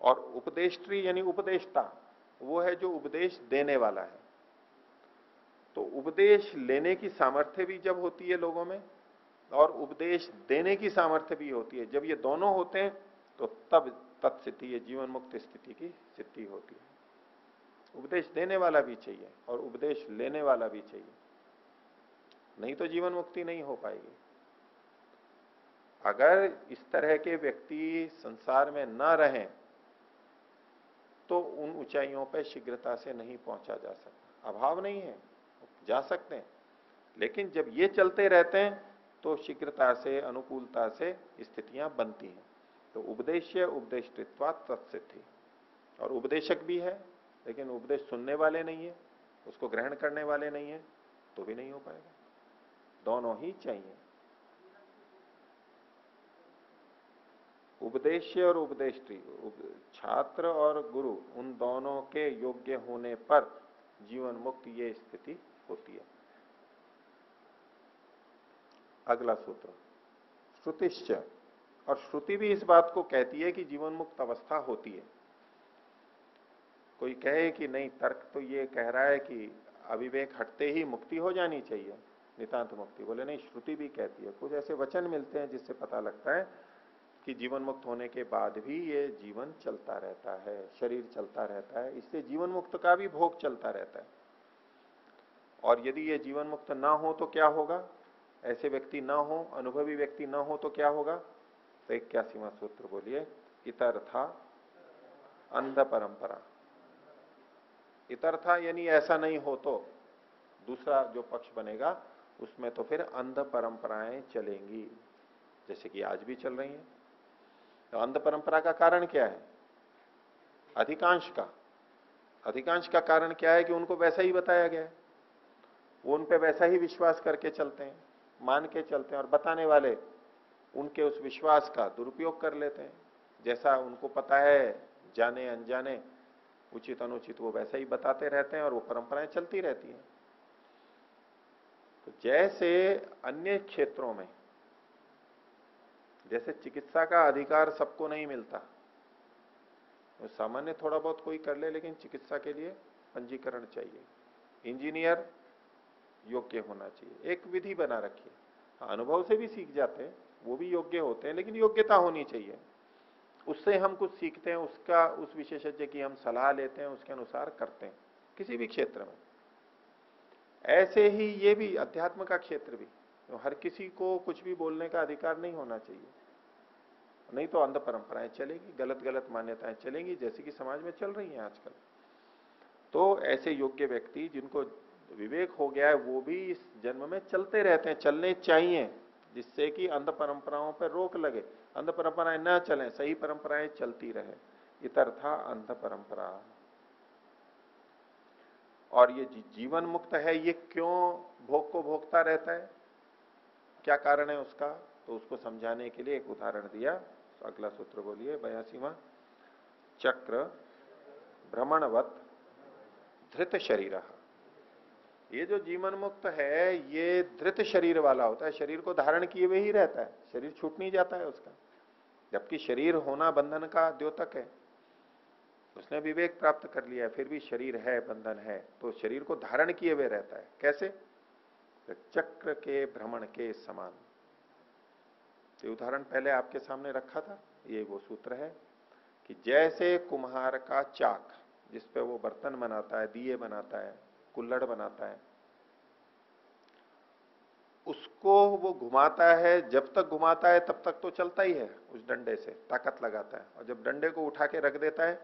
और उपदेष्टि यानी उपदेष्टा, वो है जो उपदेश देने वाला है। तो उपदेश लेने की सामर्थ्य भी जब होती है लोगों में, और उपदेश देने की सामर्थ्य भी होती है, जब ये दोनों होते हैं तो तब तत्सिद्धि, ये जीवन मुक्त स्थिति की सिद्धि होती है। उपदेश देने वाला भी चाहिए और उपदेश लेने वाला भी चाहिए, नहीं तो जीवन मुक्ति नहीं हो पाएगी। अगर इस तरह के व्यक्ति संसार में न रहें तो उन ऊंचाइयों पर शीघ्रता से नहीं पहुंचा जा सकता। अभाव नहीं है, जा सकते हैं, लेकिन जब ये चलते रहते हैं तो शीघ्रता से, अनुकूलता से स्थितियां बनती हैं। तो उपदेश्य उपदेष्टृत्वात् तत्सिद्धि, और उपदेशक भी है लेकिन उपदेश सुनने वाले नहीं है, उसको ग्रहण करने वाले नहीं है, तो भी नहीं हो पाएगा। दोनों ही चाहिए, उपदेश्य और उपदेष्टि, छात्र और गुरु, उन दोनों के योग्य होने पर जीवन मुक्त ये स्थिति होती है। अगला सूत्र, श्रुतिश्च, और श्रुति भी इस बात को कहती है कि जीवन मुक्त अवस्था होती है। कोई कहे कि नहीं, तर्क तो ये कह रहा है कि अविवेक हटते ही मुक्ति हो जानी चाहिए, नितांत मुक्ति, बोले नहीं, श्रुति भी कहती है। कुछ ऐसे वचन मिलते हैं जिससे पता लगता है कि जीवन मुक्त होने के बाद भी ये जीवन चलता रहता है, शरीर चलता रहता है, इसलिए जीवन मुक्त का भी भोग चलता रहता है। और यदि ये जीवन मुक्त ना हो तो क्या होगा, ऐसे व्यक्ति ना हो, अनुभवी व्यक्ति ना हो तो क्या होगा, तो 81वां सूत्र बोलिए, इतर्था अंध परंपरा। इतर्था यानी ऐसा नहीं हो तो दूसरा जो पक्ष बनेगा उसमें तो फिर अंध परंपराएं चलेंगी, जैसे कि आज भी चल रही हैं। तो अंध परंपरा का कारण क्या है, अधिकांश का कारण क्या है कि उनको वैसा ही बताया गया है, वो उन पे वैसा ही विश्वास करके चलते हैं, मान के चलते हैं, और बताने वाले उनके उस विश्वास का दुरुपयोग कर लेते हैं। जैसा उनको पता है, जाने अनजाने, उचित अनुचित, वो वैसा ही बताते रहते हैं और वो परंपराएं चलती रहती हैं। तो जैसे अन्य क्षेत्रों में, जैसे चिकित्सा का अधिकार सबको नहीं मिलता, तो सामान्य थोड़ा बहुत कोई कर ले, लेकिन चिकित्सा के लिए पंजीकरण चाहिए। इंजीनियर योग्य होना चाहिए, एक विधि बना रखिए। अनुभव से भी सीख जाते हैं, वो भी योग्य होते हैं, लेकिन योग्यता होनी चाहिए। उससे हम कुछ सीखते हैं, उसका, उस विशेषज्ञ की हम सलाह लेते हैं, उसके अनुसार करते हैं, किसी भी क्षेत्र में। ऐसे ही ये भी अध्यात्म का क्षेत्र भी, तो हर किसी को कुछ भी बोलने का अधिकार नहीं होना चाहिए, नहीं तो अंध परंपराएं चलेगी, गलत गलत मान्यताएं चलेंगी, जैसे कि समाज में चल रही हैं आजकल। तो ऐसे योग्य व्यक्ति जिनको विवेक हो गया है, वो भी इस जन्म में चलते रहते हैं, चलने चाहिए, जिससे कि अंध परंपराओं पर रोक लगे, अंध परंपराएं न चलें, सही परंपराएं चलती रहे। इतर्था अंध परंपरा। और ये जीवन मुक्त है, ये क्यों भोग को भोगता रहता है, क्या कारण है उसका, तो उसको समझाने के लिए एक उदाहरण दिया। तो अगला सूत्र बोलिए, 82वां, चक्र भ्रमणवत धृत शरीर। ये जो जीवन मुक्त है ये धृत शरीर वाला होता है, शरीर को धारण किए हुए ही रहता है, शरीर छूट नहीं जाता है उसका। जबकि शरीर होना बंधन का द्योतक है, उसने विवेक प्राप्त कर लिया है, फिर भी शरीर है, बंधन है, तो शरीर को धारण किए हुए रहता है। कैसे? चक्र के भ्रमण के समान। तो उदाहरण पहले आपके सामने रखा था, ये वो सूत्र है कि जैसे कुम्हार का चाक जिसपे वो बर्तन बनाता है, दिए बनाता है, कुल्हड़ बनाता है, उसको वो घुमाता है, जब तक घुमाता है तब तक तो चलता ही है, उस डंडे से ताकत लगाता है, और जब डंडे को उठा के रख देता है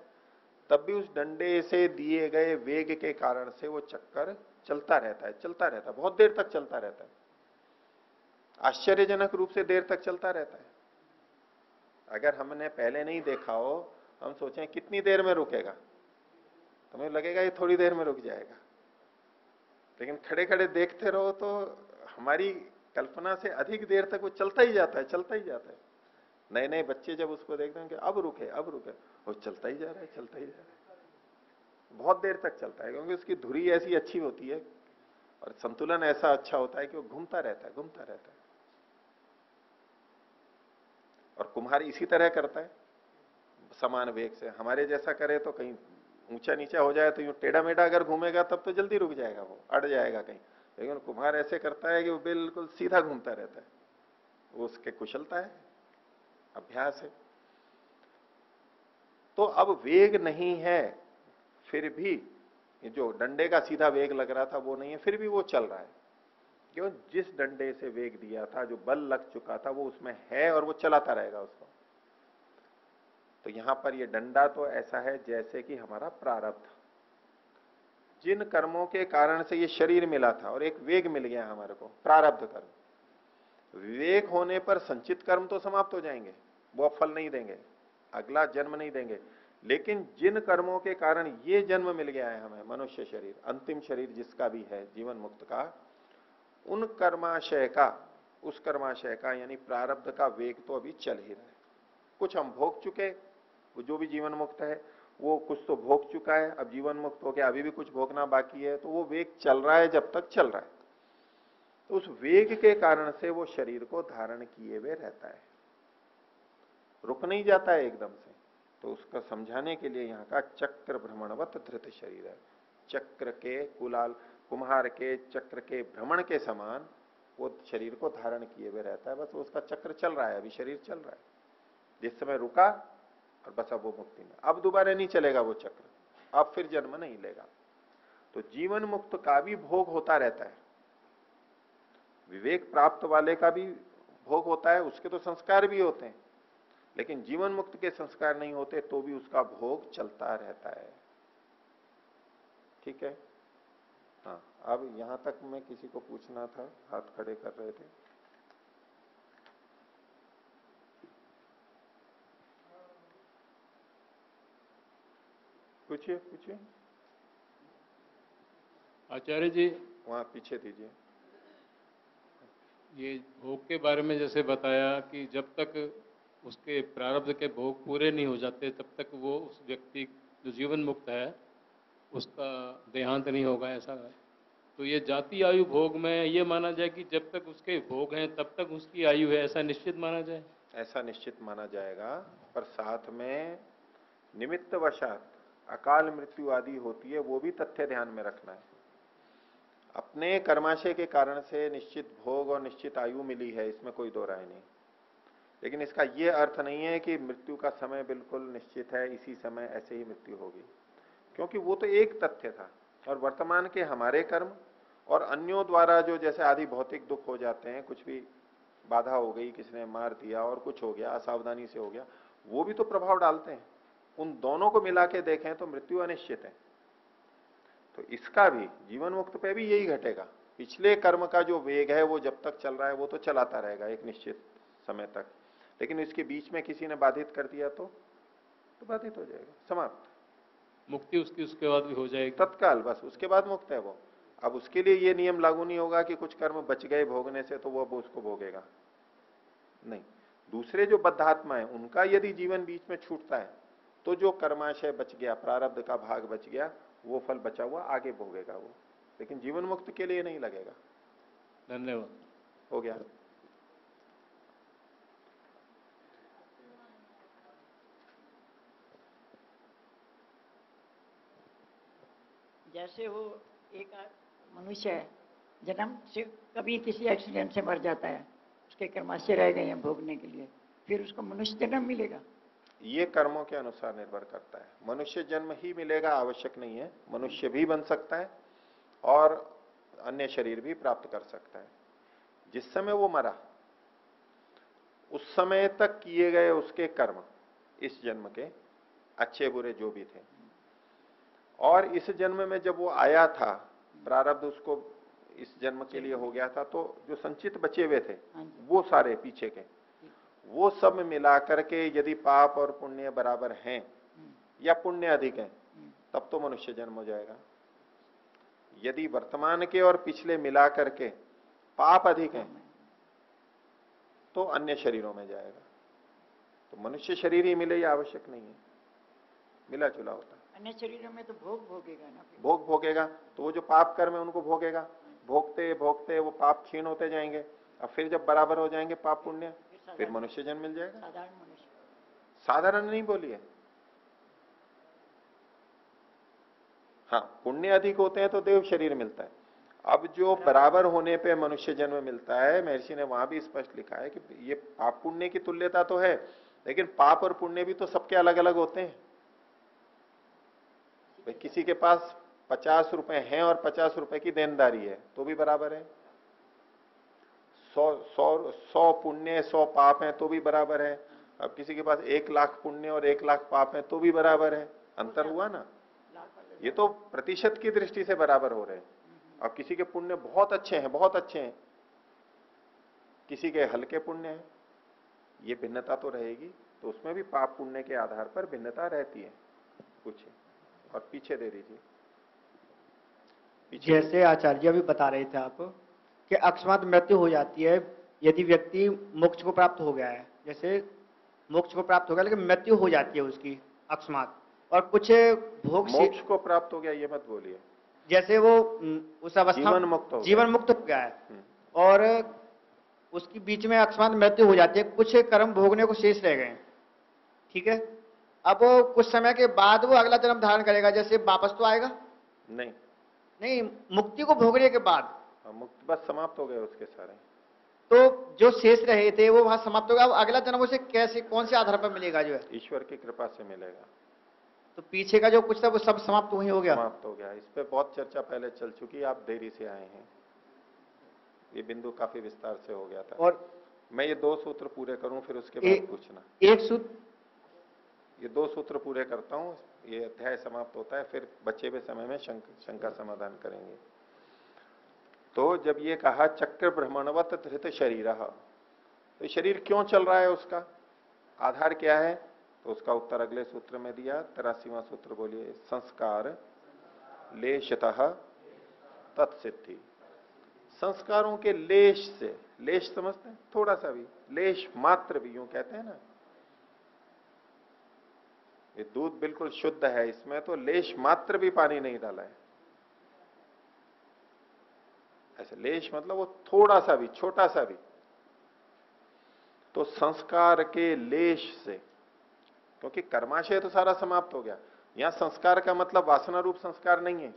तब भी उस डंडे से दिए गए वेग के कारण से वो चक्कर चलता रहता है, चलता रहता है, बहुत देर तक चलता रहता है, आश्चर्यजनक रूप से देर तक चलता रहता है। अगर हमने पहले नहीं देखा हो, हम सोचें कितनी देर में रुकेगा, तो हमें लगेगा ये थोड़ी देर में रुक जाएगा, लेकिन खड़े खड़े देखते रहो तो हमारी कल्पना से अधिक देर तक वो चलता ही जाता है, चलता ही जाता है। नए नए बच्चे जब उसको देखते हैं कि अब रुके अब रुके, वो चलता ही जा रहा है, चलता ही जा रहा है, बहुत देर तक चलता है, क्योंकि उसकी धुरी ऐसी अच्छी होती है और संतुलन ऐसा अच्छा होता है कि वो घूमता रहता है, घूमता रहता है। और कुम्हार इसी तरह करता है, समान वेग से। हमारे जैसा करे तो कहीं ऊंचा नीचा हो जाए तो यूं टेढ़ा मेढ़ा अगर घूमेगा तब तो जल्दी रुक जाएगा, वो अड़ जाएगा कहीं, लेकिन कुम्हार ऐसे करता है कि वो बिल्कुल सीधा घूमता रहता है, वो उसके कुशलता है, अभ्यास है। तो अब वेग नहीं है, फिर भी जो डंडे का सीधा वेग लग रहा था वो नहीं है, फिर भी वो चल रहा है, क्यों? जिस डंडे से वेग दिया था, जो बल लग चुका था, वो उसमें है और वो चलाता रहेगा उसको। तो यहां पर ये डंडा तो ऐसा है जैसे कि हमारा प्रारब्ध, जिन कर्मों के कारण से ये शरीर मिला था और एक वेग मिल गया हमारे को, प्रारब्ध कर्म। विवेक होने पर संचित कर्म तो समाप्त हो जाएंगे, वो अब फल नहीं देंगे, अगला जन्म नहीं देंगे, लेकिन जिन कर्मों के कारण ये जन्म मिल गया है हमें, मनुष्य शरीर, अंतिम शरीर जिसका भी है जीवन मुक्त का, उन कर्माशय का, उस कर्माशय का यानी प्रारब्ध का वेग तो अभी चल ही रहा है। कुछ हम भोग चुके, वो जो भी जीवन मुक्त है वो कुछ तो भोग चुका है, अब जीवन मुक्त हो गया, अभी भी कुछ भोगना बाकी है, तो वो वेग चल रहा है जब तक चल रहा है। तो उस वेग के कारण से वो शरीर को धारण किए हुए रहता है, रुक नहीं जाता है एकदम से। तो उसका समझाने के लिए यहाँ का चक्र भ्रमणवत धृत शरीर है, चक्र के कुलाल कुम्हार के चक्र के भ्रमण के समान वो शरीर को धारण किए हुए रहता है, बस उसका चक्र चल रहा है, अभी शरीर चल रहा है, जिस समय रुका और बस अब वो मुक्ति में, अब दोबारा नहीं चलेगा वो चक्र, अब फिर जन्म नहीं लेगा। तो जीवन मुक्त का भी भोग होता रहता है, विवेक प्राप्त वाले का भी भोग होता है, उसके तो संस्कार भी होते हैं, लेकिन जीवन मुक्त के संस्कार नहीं होते तो भी उसका भोग चलता रहता है। ठीक है, हाँ। अब यहां तक मैं किसी को पूछना था, हाथ खड़े कर रहे थे। पूछिए पूछिए। आचार्य जी, वहां पीछे दीजिए। ये भोग के बारे में जैसे बताया कि जब तक उसके प्रारब्ध के भोग पूरे नहीं हो जाते तब तक वो उस व्यक्ति जो जीवन मुक्त है उसका देहांत नहीं होगा, ऐसा है। तो ये जाति आयु भोग में ये माना जाए कि जब तक उसके भोग हैं तब तक उसकी आयु है, ऐसा निश्चित माना जाए? ऐसा निश्चित माना जाएगा, पर साथ में निमित्त वशात अकाल मृत्यु आदि होती है, वो भी तथ्य ध्यान में रखना है। अपने कर्माशय के कारण से निश्चित भोग और निश्चित आयु मिली है, इसमें कोई दो राय नहीं, लेकिन इसका यह अर्थ नहीं है कि मृत्यु का समय बिल्कुल निश्चित है, इसी समय ऐसे ही मृत्यु होगी, क्योंकि वो तो एक तथ्य था। और वर्तमान के हमारे कर्म और अन्यों द्वारा जो जैसे आदि भौतिक दुख हो जाते हैं, कुछ भी बाधा हो गई, किसी ने मार दिया और कुछ हो गया, असावधानी से हो गया, वो भी तो प्रभाव डालते हैं। उन दोनों को मिला के देखें तो मृत्यु अनिश्चित है, तो इसका भी जीवन मुक्त पे भी यही घटेगा। पिछले कर्म का जो वेग है वो जब तक चल रहा है वो तो चलाता रहेगा एक निश्चित समय तक, लेकिन इसके बीच में किसी ने बाधित कर दिया तो बाधित हो जाएगा, समाप्त। मुक्ति उसकी उसके बाद भी हो जाएगी तत्काल, बस उसके बाद मुक्त है वो। अब उसके लिए ये नियम लागू नहीं होगा कि कुछ कर्म बच गए भोगने से तो वो अब उसको भोगेगा, नहीं। दूसरे जो बद्धात्मा है उनका यदि जीवन बीच में छूटता है तो जो कर्माशय बच गया, प्रारब्ध का भाग बच गया, वो फल बचा हुआ आगे भोगेगा वो, लेकिन जीवन मुक्त के लिए नहीं लगेगा। धन्यवाद। हो गया। जैसे वो एक मनुष्य है, जन्म से कभी किसी एक्सीडेंट से मर जाता है, उसके कर्माशय रह गए हैं भोगने के लिए, फिर उसको मनुष्य जन्म मिलेगा? ये कर्मों के अनुसार निर्भर करता है। मनुष्य जन्म ही मिलेगा आवश्यक नहीं है, मनुष्य भी बन सकता है और अन्य शरीर भी प्राप्त कर सकता है। जिस समय वो मरा उस समय तक किए गए उसके कर्म इस जन्म के अच्छे बुरे जो भी थे, और इस जन्म में जब वो आया था, प्रारब्ध उसको इस जन्म के लिए हो गया था, तो जो संचित बचे हुए थे वो सारे पीछे के, वो सब मिला करके यदि पाप और पुण्य बराबर हैं या पुण्य अधिक है, तब तो मनुष्य जन्म हो जाएगा। यदि वर्तमान के और पिछले मिला करके पाप अधिक हैं तो अन्य शरीरों में जाएगा। तो मनुष्य शरीर ही मिले, ये आवश्यक नहीं है, मिला जुला होता है। अन्य शरीरों में तो भोग भोगेगा ना, फिर भोग भोगेगा, तो वो जो पाप कर्म है उनको भोगेगा, भोगते भोगते वो पाप क्षीण होते जाएंगे, और फिर जब बराबर हो जाएंगे पाप पुण्य, फिर मनुष्य जन्म मिल जाएगा। साधारण मनुष्य। साधारण नहीं बोलिए, हाँ पुण्य अधिक होते हैं तो देव शरीर मिलता है। अब जो बराबर होने पे मनुष्य जन्म मिलता है, महर्षि ने वहां भी स्पष्ट लिखा है कि ये पाप पुण्य की तुल्यता तो है, लेकिन पाप और पुण्य भी तो सबके अलग अलग होते हैं। भाई किसी के पास 50 रुपए हैं और 50 रुपए की देनदारी है तो भी बराबर है, 100 पुण्य 100 पाप है तो भी बराबर है। अब किसी के पास 1 लाख पुण्य और 1 लाख पाप है तो भी बराबर है, अंतर हुआ ना। ये तो प्रतिशत की दृष्टि से बराबर हो रहे हैं। अब किसी के पुण्य बहुत अच्छे हैं, बहुत अच्छे हैं, किसी के हल्के पुण्य हैं, ये भिन्नता तो रहेगी। तो उसमें भी पाप पुण्य के आधार पर भिन्नता रहती है कुछ। और पीछे दे दीजिए, पीछे। जैसे आचार्य भी बता रहे थे आप कि अकस्मात मृत्यु हो जाती है यदि व्यक्ति मोक्ष को प्राप्त हो गया है, जैसे मोक्ष को प्राप्त हो गया लेकिन मृत्यु हो जाती है उसकी अकस्मात, और कुछ भोग से मोक्ष को प्राप्त हो गया ये मत बोलिए, जैसे वो उस अवस्था जीवन मुक्त हो गया है और उसकी बीच में अकस्मात मृत्यु हो जाती है, कुछ कर्म भोगने को शेष रह गए, ठीक है। अब वो कुछ समय के बाद वो अगला जन्म धारण करेगा, जैसे वापस तो आएगा नहीं नहीं, मुक्ति को भोगने के बाद मुक्त बस समाप्त हो गए उसके सारे। तो जो शेष रहे थे वो वहां समाप्त हो गया। अब अगला जन्म उसे कैसे, कौन से आधार पर मिलेगा? जो है ईश्वर की कृपा से मिलेगा। तो पीछे का जो कुछ था वो सब समाप्त वही हो गया, समाप्त हो गया। इस पे बहुत चर्चा पहले चल चुकी, आप देरी से आए हैं, ये बिंदु काफी विस्तार से हो गया था। और मैं ये 2 सूत्र पूरे करूं फिर उसके बाद पूछना। एक सूत्र, ये 2 सूत्र पूरे करता हूं, ये अध्याय समाप्त होता है, फिर बचे हुए समय में शंका समाधान करेंगे। तो जब ये कहा चक्र भ्रमणवत धृत शरीर, तो शरीर क्यों चल रहा है, उसका आधार क्या है? तो उसका उत्तर अगले सूत्र में दिया, 83वां सूत्र बोलिए, संस्कार लेशतः तत्सिद्धि। संस्कारों के लेश से, लेश समझते हैं, थोड़ा सा भी, लेश मात्र भी यूं कहते हैं ना, ये दूध बिल्कुल शुद्ध है, इसमें तो लेश मात्र भी पानी नहीं डाला है। ऐसे लेश मतलब वो थोड़ा सा भी, छोटा सा भी। तो संस्कार के लेश से, क्योंकि कर्माशय तो सारा समाप्त हो गया। यहां संस्कार का मतलब वासना रूप संस्कार नहीं है,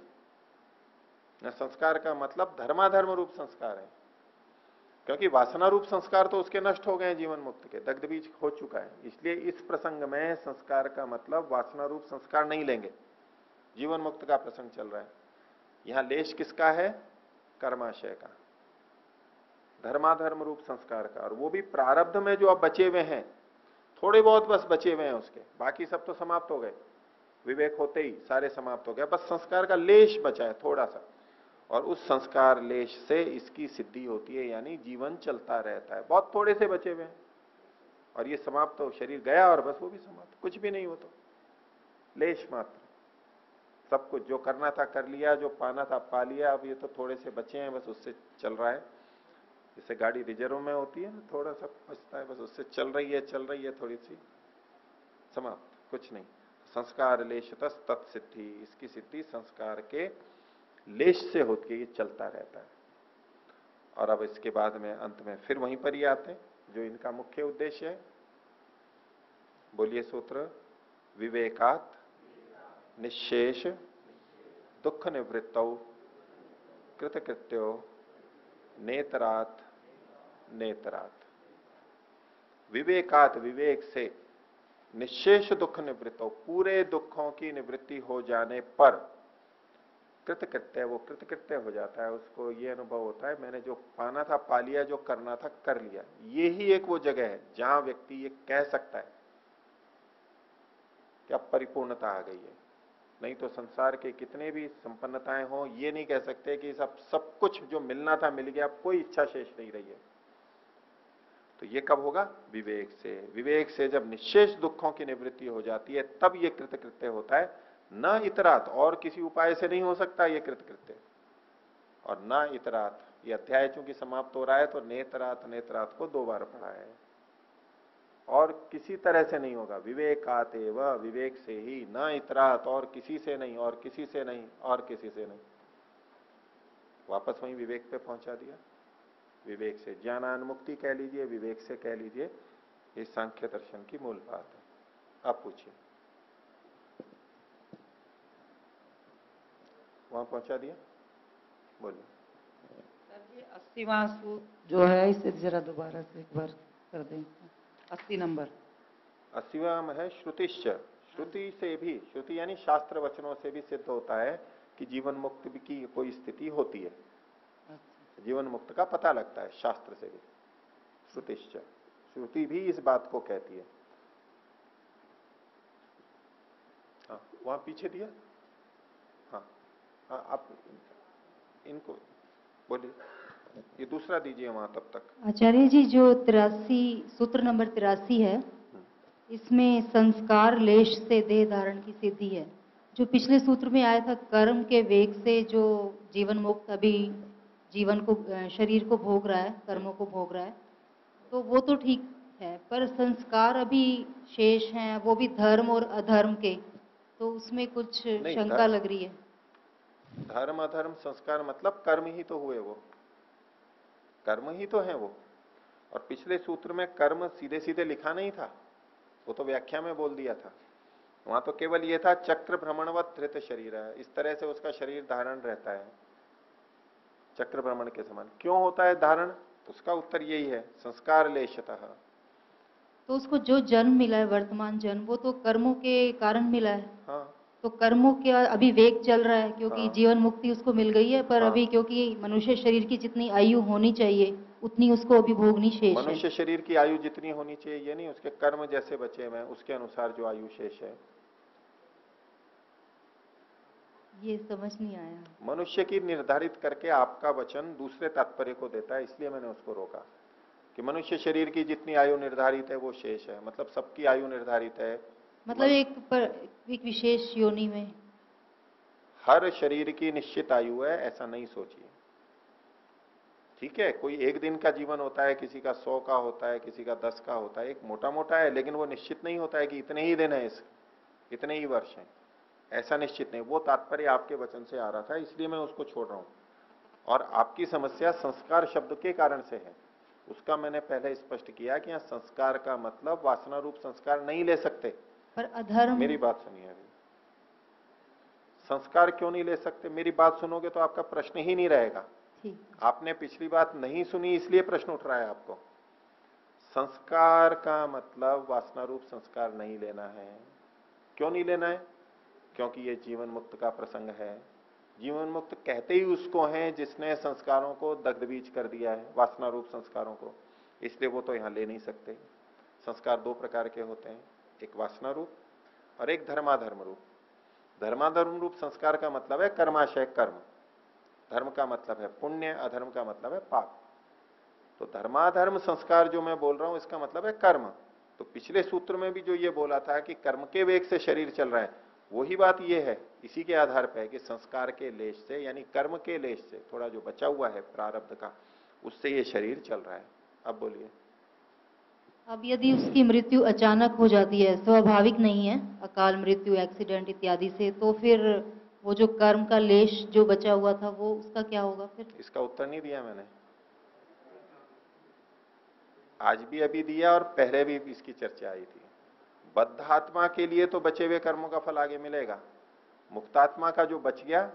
यहां संस्कार का मतलब धर्माधर्म रूप संस्कार है, क्योंकि वासना रूप संस्कार तो उसके नष्ट हो गए हैं जीवन मुक्त के, दग्ध बीज हो चुका है। इसलिए इस प्रसंग में संस्कार का मतलब वासना रूप संस्कार नहीं लेंगे, जीवन मुक्त का प्रसंग चल रहा है। यहां लेश किसका है? कर्माशय का, धर्माधर्म रूप संस्कार का, और वो भी प्रारब्ध में जो अब बचे हुए हैं, थोड़े बहुत बस बचे हुए हैं उसके, बाकी सब तो समाप्त हो गए, विवेक होते ही सारे समाप्त हो गए, बस संस्कार का लेश बचा है थोड़ा सा, और उस संस्कार लेश से इसकी सिद्धि होती है, यानी जीवन चलता रहता है। बहुत थोड़े से बचे हुए हैं और ये समाप्त हो, शरीर गया और बस वो भी समाप्त, कुछ भी नहीं हो, तो लेश मात्र। सब कुछ जो करना था कर लिया, जो पाना था पा लिया, अब ये तो थोड़े से बचे हैं, बस उससे चल रहा है। जैसे गाड़ी रिजर्व में होती है ना, थोड़ा सा बचता है, बस उससे चल रही है थोड़ी सी, समाप्त, कुछ नहीं। संस्कार लेशतस तत्सिद्धि, इसकी सिद्धि संस्कार के लेश से होती है, ये चलता रहता है। और अब इसके बाद में अंत में फिर वहीं पर ही आते हैं जो इनका मुख्य उद्देश्य है। बोलिए सूत्र, विवेकात निशेष दुख निवृत्तौ कृतकृत्यो नेतरात नेतरात। विवेकात, विवेक से, निशेष दुख निवृत्तौ, पूरे दुखों की निवृत्ति हो जाने पर, कृतकृत्य, वो कृतकृत्य हो जाता है, उसको ये अनुभव होता है मैंने जो पाना था पा लिया, जो करना था कर लिया। ये ही एक वो जगह है जहां व्यक्ति ये कह सकता है कि अब परिपूर्णता आ गई है। नहीं तो संसार के कितने भी संपन्नताएं हों, ये नहीं कह सकते कि सब कुछ जो मिलना था मिल गया, कोई इच्छा शेष नहीं रही है। तो ये कब होगा? विवेक से। विवेक से जब निशेष दुखों की निवृत्ति हो जाती है तब ये कृतकृत्य होता है, न इतरात, और किसी उपाय से नहीं हो सकता ये कृतकृत्य। और न इतरात, ये अध्याय चूंकि समाप्त हो रहा है तो नेतरात नेतरात को 2 बार पढ़ा है, और किसी तरह से नहीं होगा। विवेकात एव, विवेक से ही, न इतरात, और किसी से नहीं, और किसी से नहीं, और किसी से नहीं। वापस वहीं विवेक पे पहुंचा दिया। विवेक से ज्ञानान्मुक्ति कह लीजिए, विवेक से कह लीजिए, ये सांख्य दर्शन की मूल बात है। आप पूछिए, वहां पहुंचा दिया, बोलिए। सर ये 80वां सूत्र जो है, इसे जरा दोबारा से एक बार कर दें। 80 नंबर। 80वां में है श्रुतिश्च। श्रुति से भी, श्रुति यानी शास्त्र वचनों से भी सिद्ध होता है कि जीवन मुक्त की कोई स्थिति होती है। जीवन मुक्त का पता लगता है शास्त्र से भी। श्रुतिश्च, श्रुति भी इस बात को कहती है। हाँ, वहां पीछे दिया। हाँ, आप इनको बोलिए, ये दूसरा दीजिए वहां तब तक। आचार्य जी, जो 83 सूत्र नंबर 83 है, इसमें संस्कार लेश से देह धारण की सिद्धि है। जो पिछले सूत्र में आया था, कर्म के वेग से जो जीवन मुक्त अभी जीवन को, शरीर को भोग रहा है, कर्मों को भोग रहा है, तो वो तो ठीक है, पर संस्कार अभी शेष हैं, वो भी धर्म और अधर्म के, तो उसमें कुछ शंका लग रही है। धर्म अधर्म संस्कार मतलब कर्म ही तो हुए, वो कर्म ही तो है वो। और पिछले सूत्र में कर्म सीधे सीधे लिखा नहीं था, वो तो व्याख्या में बोल दिया था। वहां तो केवल ये था चक्र भ्रमणवत धृत शरीर है, इस तरह से उसका शरीर धारण रहता है चक्र भ्रमण के समान। क्यों होता है धारण? उसका उत्तर यही है, संस्कार लेशतः। तो उसको जो जन्म मिला है, वर्तमान जन्म, वो तो कर्मों के कारण मिला है। हाँ, तो कर्मों के अभी वेग चल रहा है, क्योंकि हाँ, जीवन मुक्ति उसको मिल गई है, पर हाँ, अभी क्योंकि मनुष्य शरीर की जितनी आयु होनी चाहिए उतनी उसको अभी भोगनी शेष है। मनुष्य शरीर की आयु जितनी होनी चाहिए ये नहीं, उसके कर्म जैसे बचे हुए हैं उसके अनुसार जो आयु शेष है। ये समझ नहीं आया। मनुष्य की निर्धारित करके आपका वचन दूसरे तात्पर्य को देता है, इसलिए मैंने उसको रोका कि मनुष्य शरीर की जितनी आयु निर्धारित है वो शेष है, मतलब सबकी आयु निर्धारित है। मतलब एक विशेष योनि में हर शरीर की निश्चित आयु है, ऐसा नहीं सोचिए। ठीक है, कोई एक दिन का जीवन होता है, किसी का 100 का होता है, किसी का 10 का होता है, एक मोटा मोटा है, लेकिन वो निश्चित नहीं होता है कि इतने ही दिन है, इतने ही वर्ष हैं, ऐसा निश्चित नहीं। वो तात्पर्य आपके वचन से आ रहा था, इसलिए मैं उसको छोड़ रहा हूं। और आपकी समस्या संस्कार शब्द के कारण से है, उसका मैंने पहले स्पष्ट किया कि यहाँ संस्कार का मतलब वासना रूप संस्कार नहीं ले सकते। पर अधर्म, मेरी बात सुनिए अभी। संस्कार क्यों नहीं ले सकते? मेरी बात सुनोगे तो आपका प्रश्न ही नहीं रहेगा। आपने पिछली बात नहीं सुनी इसलिए प्रश्न उठ रहा है आपको। संस्कार का मतलब वासना रूप संस्कार नहीं लेना है। क्यों नहीं लेना है? क्योंकि ये जीवन मुक्त का प्रसंग है। जीवन मुक्त कहते ही उसको है जिसने संस्कारों को दग्ध बीज कर दिया है, वासना रूप संस्कारों को, इसलिए वो तो यहां ले नहीं सकते। संस्कार 2 प्रकार के होते हैं, एक वासना रूप और एक धर्माधर्म रूप। धर्माधर्म रूप संस्कार का मतलब है कर्माशय कर्म, धर्म का मतलब है पुण्य, अधर्म का मतलब है पाप। तो धर्माधर्म संस्कार जो मैं बोल रहा हूं इसका मतलब है कर्म। तो पिछले सूत्र में भी जो ये बोला था कि कर्म के वेग से शरीर चल रहा है, वही बात ये है, इसी के आधार पर है कि संस्कार के लेश से यानी कर्म के लेश से थोड़ा जो बचा हुआ है प्रारब्ध का, उससे ये शरीर चल रहा है। अब बोलिए। अब यदि उसकी मृत्यु अचानक हो जाती है, स्वाभाविक नहीं है, अकाल मृत्यु, एक्सीडेंट इत्यादि से, तो फिर वो जो कर्म का लेश जो बचा हुआ था वो उसका क्या होगा फिर? इसका उत्तर नहीं दिया मैंने, आज भी अभी दिया और पहले भी इसकी चर्चा आई थी। बद्धात्मा के लिए तो बचे हुए कर्मों का फल आगे मिलेगा, मुक्तात्मा का जो बच गया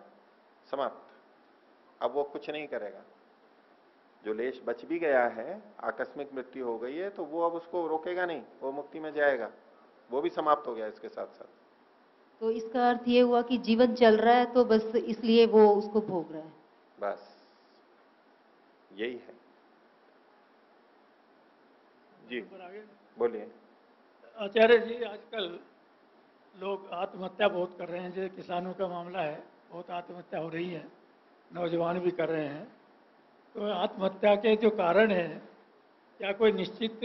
समाप्त, अब वो कुछ नहीं करेगा। जो लेश बच भी गया है, आकस्मिक मृत्यु हो गई है, तो वो अब उसको रोकेगा नहीं, वो मुक्ति में जाएगा, वो भी समाप्त हो गया इसके साथ साथ। तो इसका अर्थ ये हुआ कि जीवन चल रहा है तो बस इसलिए वो उसको भोग रहा है, बस यही है। जी बोलिए। आचार्य जी, आजकल लोग आत्महत्या बहुत कर रहे हैं, जैसे किसानों का मामला है, बहुत आत्महत्या हो रही है, नौजवान भी कर रहे हैं। तो आत्महत्या के जो कारण है, क्या कोई निश्चित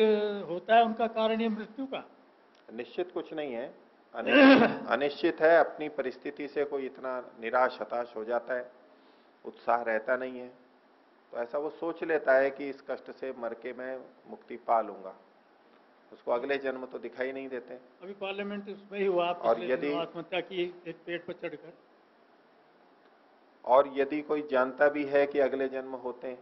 होता है उनका कारण, ये मृत्यु का? निश्चित कुछ नहीं है, अनिश्चित है। अपनी परिस्थिति से कोई इतना निराश हताश हो जाता है, उत्साह रहता नहीं है, तो ऐसा वो सोच लेता है कि इस कष्ट से मर के मैं मुक्ति पा लूंगा, उसको अगले जन्म तो दिखाई नहीं देते। अभी पार्लियामेंट उसमें ही हुआ, और यदि आत्महत्या की एक पेड़ पर चढ़कर, और यदि कोई जानता भी है कि अगले जन्म होते हैं,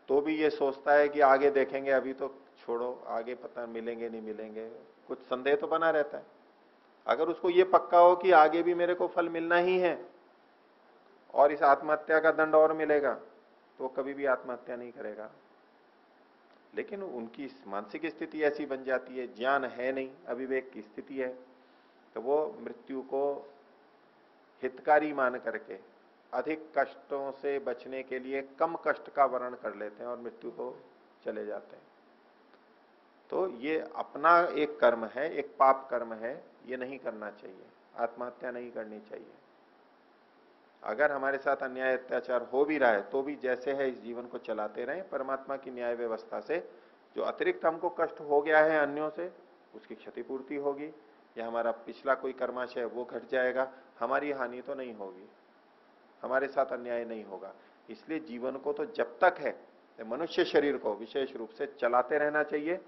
तो भी ये सोचता है कि आगे देखेंगे, अभी तो छोड़ो, आगे पता मिलेंगे नहीं मिलेंगे, कुछ संदेह तो बना रहता है। अगर उसको ये पक्का हो कि आगे भी मेरे को फल मिलना ही है और इस आत्महत्या का दंड और मिलेगा, तो कभी भी आत्महत्या नहीं करेगा। लेकिन उनकी मानसिक स्थिति ऐसी बन जाती है, ज्ञान है नहीं, अविवेक की स्थिति है, तो वो मृत्यु को हितकारी मान करके अधिक कष्टों से बचने के लिए कम कष्ट का वर्ण कर लेते हैं और मृत्यु को चले जाते हैं। तो ये अपना एक कर्म है, एक पाप कर्म है, ये नहीं करना चाहिए, आत्महत्या नहीं करनी चाहिए। अगर हमारे साथ अन्याय अत्याचार हो भी रहा है तो भी जैसे है इस जीवन को चलाते रहें, परमात्मा की न्याय व्यवस्था से जो अतिरिक्त हमको कष्ट हो गया है अन्यों से, उसकी क्षतिपूर्ति होगी, या हमारा पिछला कोई कर्माशय वो घट जाएगा, हमारी हानि तो नहीं होगी, हमारे साथ अन्याय नहीं होगा। इसलिए जीवन को तो जब तक है मनुष्य शरीर को विशेष रूप से चलाते रहना चाहिए,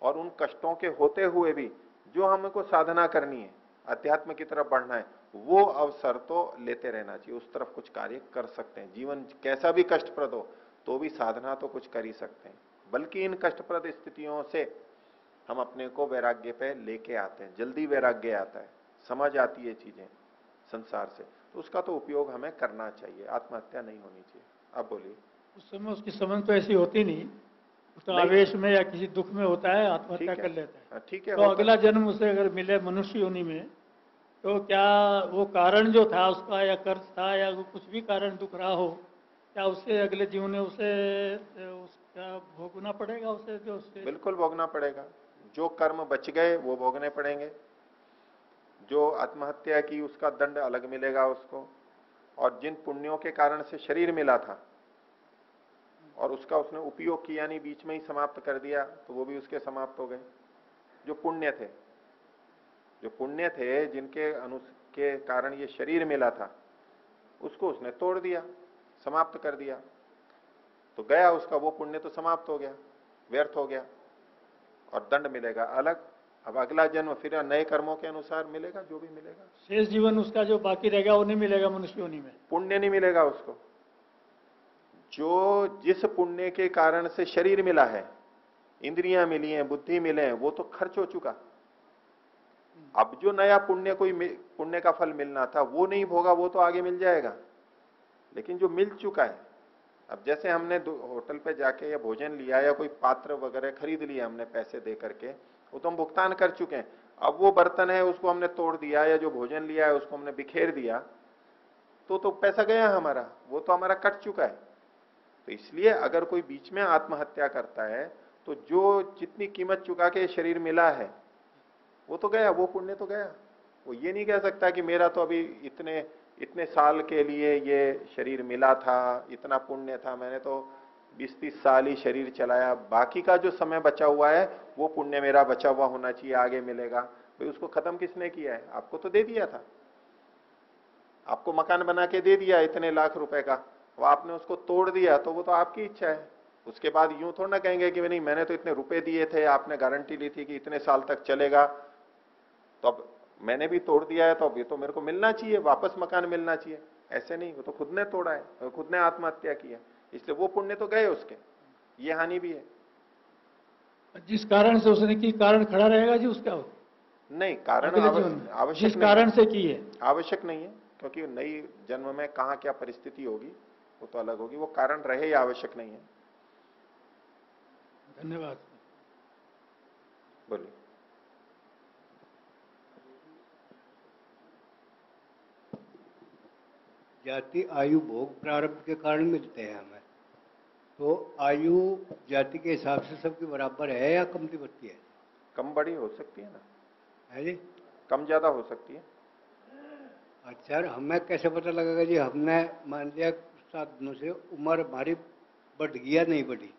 और उन कष्टों के होते हुए भी जो हमको साधना करनी है, अध्यात्म की तरफ बढ़ना है, वो अवसर तो लेते रहना चाहिए, उस तरफ कुछ कार्य कर सकते हैं। जीवन कैसा भी कष्टप्रद हो तो भी साधना तो कुछ कर ही सकते हैं, बल्कि इन कष्टप्रद स्थितियों से हम अपने को वैराग्य पे लेके आते हैं, जल्दी वैराग्य आता है, समझ आती है चीजें संसार से, तो उसका तो उपयोग हमें करना चाहिए, आत्महत्या नहीं होनी चाहिए। अब बोलिए। उस समय उसकी समझ तो ऐसी होती नहीं, उसका आवेश में या किसी दुख में होता है, आत्महत्या कर लेता है। ठीक है। तो अगला जन्म उसे अगर मिले मनुष्य योनि में, तो क्या वो कारण जो था उसका, या कर्ज था, या कुछ भी कारण दुख रहा हो, क्या उससे अगले जीवन में उसे उसका भोगना पड़ेगा उसे? जो उससे बिल्कुल भोगना पड़ेगा, जो कर्म बच गए वो भोगने पड़ेंगे, जो आत्महत्या की उसका दंड अलग मिलेगा उसको, और जिन पुण्यों के कारण से शरीर मिला था और उसका उसने उपयोग किया नहीं, बीच में ही समाप्त कर दिया, तो वो भी उसके समाप्त हो गए। जो पुण्य थे जिनके के कारण ये शरीर मिला था, उसको उसने तोड़ दिया, समाप्त कर दिया, तो गया उसका वो पुण्य तो समाप्त हो गया, व्यर्थ हो गया, और दंड मिलेगा अलग। अब अगला जन्म फिर नए कर्मों के अनुसार मिलेगा, जो भी मिलेगा। शेष जीवन उसका जो बाकी रहेगा वो नहीं मिलेगा मनुष्य योनि में, पुण्य नहीं मिलेगा उसको। जो जिस पुण्य के कारण से शरीर मिला है, इंद्रियां मिली हैं, बुद्धि मिले हैं, वो तो खर्च हो चुका। अब जो नया पुण्य का फल मिलना था वो नहीं भोगा, वो तो आगे मिल जाएगा। लेकिन जो मिल चुका है, अब जैसे हमने होटल पे जाके या भोजन लिया या कोई पात्र वगैरह खरीद लिया हमने पैसे दे करके, वो तो हम भुगतान कर चुके हैं। अब वो बर्तन है उसको हमने तोड़ दिया, या जो भोजन लिया है उसको हमने बिखेर दिया, तो पैसा गया हमारा, वो तो हमारा कट चुका है। तो इसलिए अगर कोई बीच में आत्महत्या करता है तो जो जितनी कीमत चुका के शरीर मिला है वो तो गया, वो पुण्य तो गया। वो ये नहीं कह सकता कि मेरा तो अभी इतने साल के लिए ये शरीर मिला था, इतना पुण्य था, मैंने तो 20-30 साल ही शरीर चलाया, बाकी का जो समय बचा हुआ है वो पुण्य मेरा बचा हुआ होना चाहिए, आगे मिलेगा। भाई उसको खत्म किसने किया है? आपको तो दे दिया था, आपको मकान बना के दे दिया इतने लाख रुपए का, वो आपने उसको तोड़ दिया, तो वो तो आपकी इच्छा है, उसके बाद यूं थोड़ा ना कहेंगे कि नहीं मैंने तो इतने रुपए दिए थे, आपने गारंटी ली थी कि इतने साल तक चलेगा, तो अब मैंने भी तोड़ दिया है तो अब ये तो मेरे को मिलना चाहिए, वापस मकान मिलना चाहिए। ऐसे नहीं, वो तो खुद ने तोड़ा है, खुद ने आत्महत्या की है, इसलिए वो पुण्य तो गए उसके, ये हानि भी है। जिस कारण से उसने की, कारण खड़ा रहेगा जी उसका? नहीं, कारण आवश्यक, जिस कारण से की है आवश्यक नहीं है, क्योंकि नई जन्म में कहाँ क्या परिस्थिति होगी वो तो अलग होगी, वो कारण रहे या आवश्यक नहीं है। धन्यवाद। बोलिए। जाति आयु भोग प्रारब्ध के कारण मिलते हैं हमें, तो आयु जाति के हिसाब से सबकी बराबर है या कमती बढ़ती है? कम बड़ी हो सकती है ना, है जी, कम ज्यादा हो सकती है। अच्छा, हमें कैसे पता लगेगा जी? हमने मान लिया 7 दिनों से उम्र हमारी बढ़ गई या नहीं बढ़ी,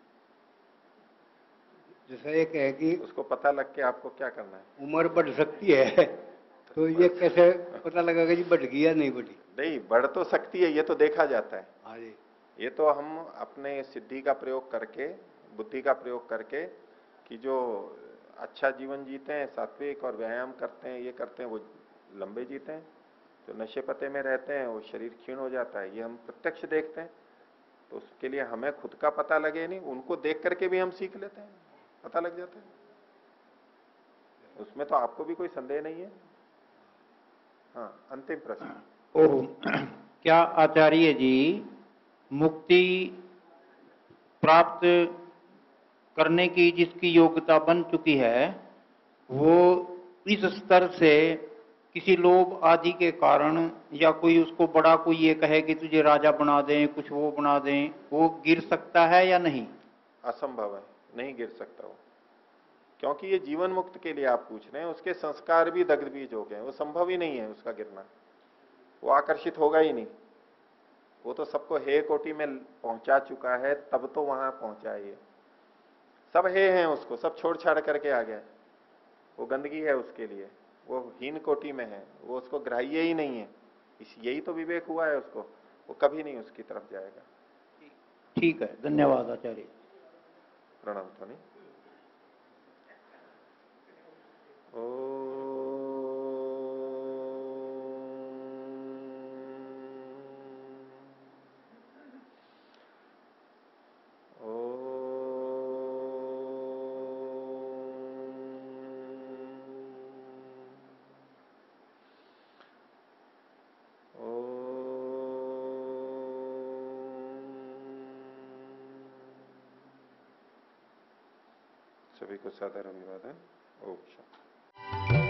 जैसा ये कहे कि उसको पता लग के आपको क्या करना है? उम्र बढ़ सकती है तो ये कैसे पता लगेगा जी बढ़ गई या नहीं बढ़ी? नहीं, बढ़ तो सकती है, ये तो देखा जाता है। हाँ जी, ये तो हम अपने सिद्धि का प्रयोग करके, बुद्धि का प्रयोग करके, कि जो अच्छा जीवन जीते हैं, सात्विक और व्यायाम करते हैं, ये करते हैं, वो लंबे जीते हैं। जो नशे पते में रहते हैं वो शरीर क्षीण हो जाता है, ये हम प्रत्यक्ष देखते हैं। तो उसके लिए हमें खुद का पता लगे नहीं, उनको देख करके भी हम सीख लेते हैं, पता लग जाता है। उसमें तो आपको भी कोई संदेह नहीं है। हाँ, अंतिम प्रश्न। क्या आचार्य जी मुक्ति प्राप्त करने की जिसकी योग्यता बन चुकी है, वो इस स्तर से किसी लोभ आदि के कारण, या कोई उसको बड़ा कोई ये कहे कि तुझे राजा बना दें, कुछ वो बना दें, वो गिर सकता है या नहीं? असंभव है, नहीं गिर सकता वो, क्योंकि ये जीवन मुक्त के लिए आप पूछ रहे हैं, उसके संस्कार भी दग्ध बीज हो गए, वो संभव ही नहीं है उसका गिरना, वो आकर्षित होगा ही नहीं। वो तो सबको हे कोटि में पहुंचा चुका है, तब तो वहां पहुंचा है। ये सब हे हैं उसको, सब छोड़ छाड़ करके आ गया, वो गंदगी है उसके लिए, वो हीन कोटि में है, वो उसको ग्राह्य ही नहीं है। यही तो विवेक हुआ है उसको, वो कभी नहीं उसकी तरफ जाएगा। ठीक है, धन्यवाद आचार्य। प्रणाम ध्वनि। सभी को सादर अभिवादन। ओम शांति।